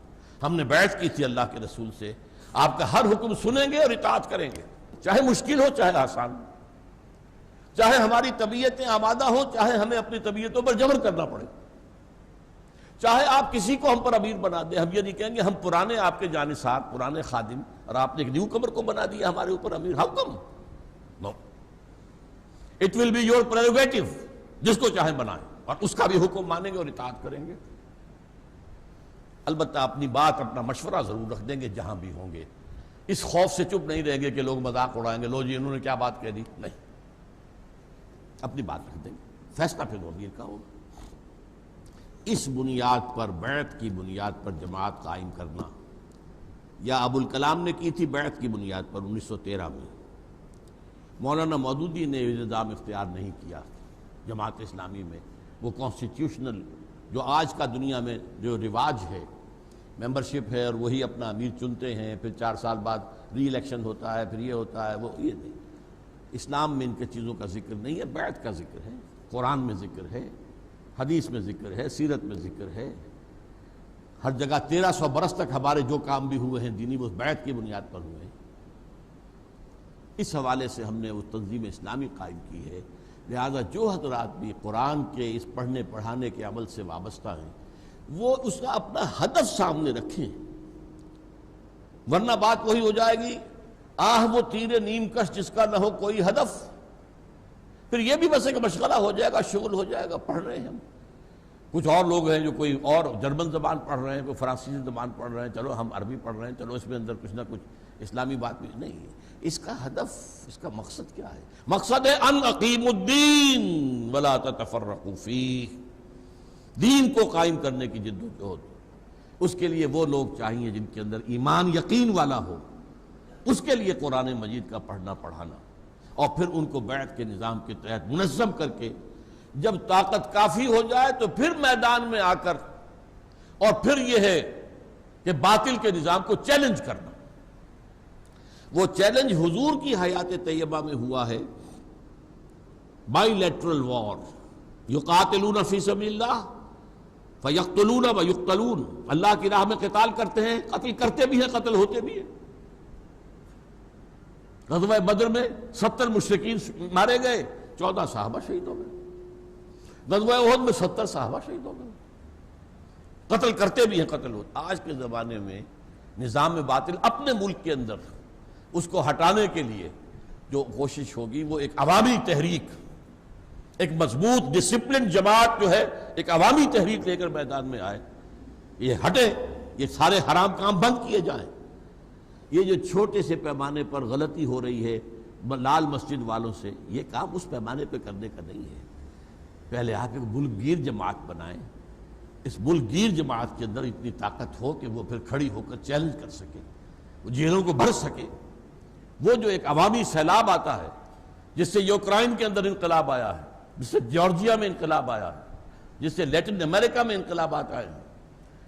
ہم نے بیعت کی تھی اللہ کے رسول سے، آپ کا ہر حکم سنیں گے اور اطاعت کریں گے، چاہے مشکل ہو چاہے آسان، چاہے ہماری طبیعتیں آمادہ ہوں چاہے ہمیں اپنی طبیعتوں پر جبر کرنا پڑے، چاہے آپ کسی کو ہم پر امیر بنا دیں. ہم یہ نہیں کہیں گے ہم پرانے آپ کے جانثار، پرانے خادم، اور آپ نے ایک نیو کمر کو بنا دیا ہمارے اوپر امیر. How come? No, it will be your prerogative. جس کو چاہیں بنائیں اور اس کا بھی حکم مانیں گے اور اطاعت کریں گے. البتہ اپنی بات، اپنا مشورہ ضرور رکھ دیں گے جہاں بھی ہوں گے. اس خوف سے چپ نہیں رہیں گے کہ لوگ مذاق اڑائیں گے، لو جی انہوں نے کیا بات کہہ دی. نہیں، اپنی بات رکھ دیں گے، فیصلہ پھر امیر کا ہوگا. اس بنیاد پر، بیعت کی بنیاد پر جماعت قائم کرنا، یا ابو الکلام نے کی تھی بیعت کی بنیاد پر 1913 میں. مولانا مودودی نے یہ نظام اختیار نہیں کیا جماعت اسلامی میں. وہ کانسٹیٹیوشنل جو آج کا دنیا میں جو رواج ہے، ممبرشپ ہے اور وہی اپنا امیر چنتے ہیں، پھر 4 سال بعد ری الیکشن ہوتا ہے، پھر یہ ہوتا ہے، وہ یہ نہیں. اسلام میں ان کے چیزوں کا ذکر نہیں ہے. بیعت کا ذکر ہے، قرآن میں ذکر ہے، حدیث میں ذکر ہے، سیرت میں ذکر ہے. ہر جگہ 1300 برس تک ہمارے جو کام بھی ہوئے ہیں دینی، وہ بیعت کی بنیاد پر ہوئے ہیں. اس حوالے سے ہم نے وہ تنظیم اسلامی قائم کی ہے لہذا جو حضرات بھی قرآن کے اس پڑھنے پڑھانے کے عمل سے وابستہ ہیں وہ اس کا اپنا ہدف سامنے رکھیں، ورنہ بات وہی ہو جائے گی وہ تیر نیم کش جس کا نہ ہو کوئی ہدف، پھر یہ بھی بس ایک مشغلہ ہو جائے گا، شغل ہو جائے گا، پڑھ رہے ہیں ہم۔ کچھ اور لوگ ہیں جو کوئی اور جرمن زبان پڑھ رہے ہیں، کوئی فرانسیسی زبان پڑھ رہے ہیں، چلو ہم عربی پڑھ رہے ہیں، چلو اس میں اندر کچھ نہ کچھ اسلامی بات بھی نہیں ہے۔ اس کا ہدف، اس کا مقصد کیا ہے؟ مقصد ہے ان اقیموا الدین ولا تتفرقوا فیہ، دین کو قائم کرنے کی جد و جہد۔ اس کے لیے وہ لوگ چاہیے جن کے اندر ایمان یقین والا ہو، اس کے لیے قرآن مجید کا پڑھنا پڑھانا، اور پھر ان کو بیعت کے نظام کے تحت منظم کر کے جب طاقت کافی ہو جائے تو پھر میدان میں آ کر، اور پھر یہ ہے کہ باطل کے نظام کو چیلنج کرنا۔ وہ چیلنج حضور کی حیات طیبہ میں ہوا ہے، بائی لیٹرل وار، یقاتلون فی سبیل اللہ فیقتلون ویقتلون، اللہ کی راہ میں قتال کرتے ہیں، قتل کرتے بھی ہیں، قتل ہوتے بھی ہیں۔ غزوہ بدر میں 70 مشرکین مارے گئے، 14 صحابہ شہید ہو گئے۔ غزوہ احد میں 70 صحابہ شہید ہو گئے۔ قتل کرتے بھی ہیں، قتل ہوتے۔ آج کے زمانے میں نظام باطل اپنے ملک کے اندر اس کو ہٹانے کے لیے جو کوشش ہوگی وہ ایک عوامی تحریک، ایک مضبوط ڈسپلن جماعت جو ہے ایک عوامی تحریک لے کر میدان میں آئے، یہ ہٹے، یہ سارے حرام کام بند کیے جائیں۔ یہ جو چھوٹے سے پیمانے پر غلطی ہو رہی ہے لال مسجد والوں سے، یہ کام اس پیمانے پہ کرنے کا نہیں ہے۔ پہلے آ کے ملک گیر جماعت بنائیں، اس ملک گیر جماعت کے اندر اتنی طاقت ہو کہ وہ پھر کھڑی ہو کر چیلنج کر سکے، وہ جیلوں کو بھر سکے۔ وہ جو ایک عوامی سیلاب آتا ہے، جس سے یوکرائن کے اندر انقلاب آیا ہے، جس سے جارجیا میں انقلاب آیا ہے، جس سے لیٹن امریکہ میں انقلاب آتا ہے،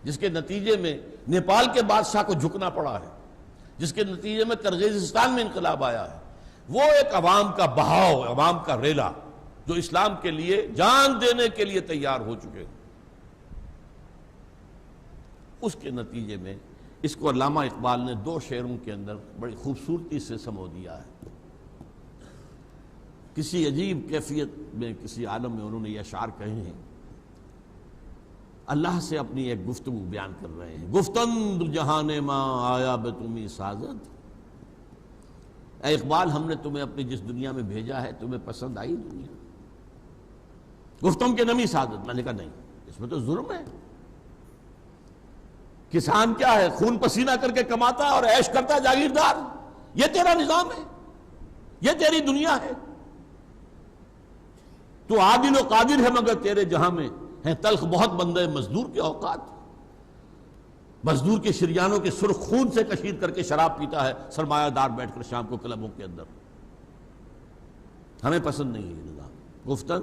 جس کے نتیجے میں نیپال کے بادشاہ کو جھکنا پڑا ہے، جس کے نتیجے میں کرغیزستان میں انقلاب آیا ہے، وہ ایک عوام کا بہاؤ، عوام کا ریلا جو اسلام کے لیے جان دینے کے لیے تیار ہو چکے۔ اس کے نتیجے میں اس کو علامہ اقبال نے 2 شعروں کے اندر بڑی خوبصورتی سے سمو دیا ہے۔ کسی عجیب کیفیت میں، کسی عالم میں انہوں نے یہ اشعار کہے ہیں، اللہ سے اپنی ایک گفتگو بیان کر رہے ہیں۔ گفتند جہان ماں آیا بے تمہیں سازد، اے اقبال ہم نے تمہیں اپنی جس دنیا میں بھیجا ہے تمہیں پسند آئی دنیا؟ گفتم کے نمی سعادت، میں نے کہا نہیں، اس میں تو ظلم ہے۔ کسان کیا ہے، خون پسینہ کر کے کماتا اور عیش کرتا جاگیردار، یہ تیرا نظام ہے، یہ تیری دنیا ہے۔ تو عادل و قادر ہے مگر تیرے جہاں میں ہیں تلخ بہت بندے مزدور کے اوقات۔ مزدور کے شریانوں کے سرخ خون سے کشیر کر کے شراب پیتا ہے سرمایہ دار بیٹھ کر شام کو کلبوں کے اندر۔ ہمیں پسند نہیں ہے نظام گفتن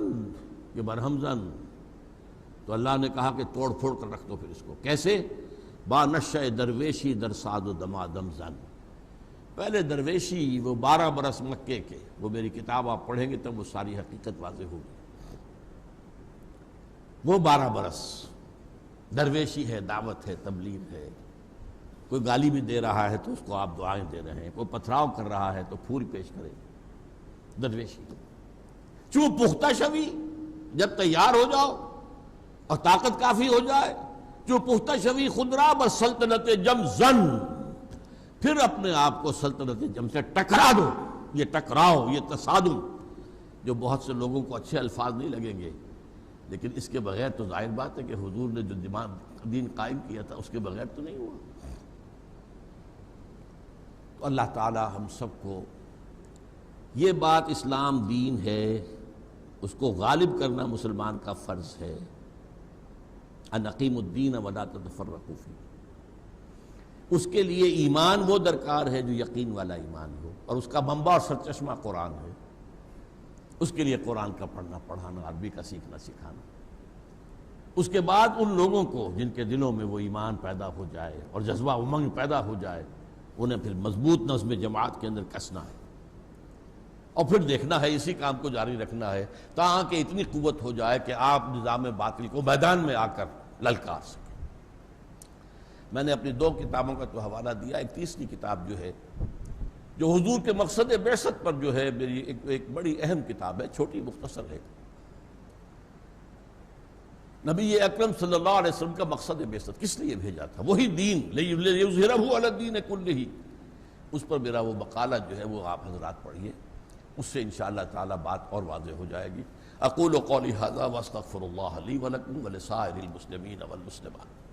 یہ برہم زن۔ تو اللہ نے کہا کہ توڑ پھوڑ کر رکھ دو پھر اس کو۔ کیسے؟ با نشہ درویشی در ساد و دمادم زن۔ پہلے درویشی وہ 12 برس مکے کے، وہ میری کتاب آپ پڑھیں گے تب وہ ساری حقیقت واضح ہوگی۔ وہ 12 برس درویشی ہے، دعوت ہے، تبلیغ ہے۔ کوئی گالی بھی دے رہا ہے تو اس کو آپ دعائیں دے رہے ہیں، کوئی پتھراؤ کر رہا ہے تو پھول پیش کرے، درویشی۔ چوں پختہ شوی، جب تیار ہو جاؤ اور طاقت کافی ہو جائے، جو پختہ شوی خود را بس سلطنت جم زن، پھر اپنے آپ کو سلطنت جم سے ٹکرا دو۔ یہ ٹکراؤ، یہ تصادم جو بہت سے لوگوں کو اچھے الفاظ نہیں لگیں گے، لیکن اس کے بغیر تو ظاہر بات ہے کہ حضور نے جو دین قائم کیا تھا اس کے بغیر تو نہیں ہوا۔ تو اللہ تعالی ہم سب کو یہ بات، اسلام دین ہے، اس کو غالب کرنا مسلمان کا فرض ہے۔ ان اقیموا الدین ولا تتفرقوا فیہ۔ اس کے لیے ایمان وہ درکار ہے جو یقین والا ایمان ہو، اور اس کا منبع اور سرچشمہ قرآن ہے۔ اس کے لیے قرآن کا پڑھنا پڑھانا، عربی کا سیکھنا سکھانا۔ اس کے بعد ان لوگوں کو جن کے دلوں میں وہ ایمان پیدا ہو جائے اور جذبہ امنگ پیدا ہو جائے، انہیں پھر مضبوط نظم جماعت کے اندر کسنا ہے، اور پھر دیکھنا ہے، اسی کام کو جاری رکھنا ہے تاکہ اتنی قوت ہو جائے کہ آپ نظام باطل کو میدان میں آ کر للکار سکیں۔ میں نے اپنی 2 کتابوں کا تو حوالہ دیا، ایک تیسری کتاب جو ہے جو حضور کے مقصد بعثت پر جو ہے میری ایک بڑی اہم کتاب ہے، چھوٹی مختصر ہے۔ نبی اکرم صلی اللہ علیہ وسلم کا مقصد بعثت کس لیے بھیجا تھا؟ وہی دین، لِیُظْہِرَهُ عَلَى الدِّینِ كُلِّهِ، اس پر میرا وہ مقالہ جو ہے وہ آپ حضرات پڑھیے، اس سے انشاءاللہ تعالی بات اور واضح ہو جائے گی۔ اقول قولی ھذا واستغفر اللہ لی ولکم ولسائر المسلمین والمسلمات۔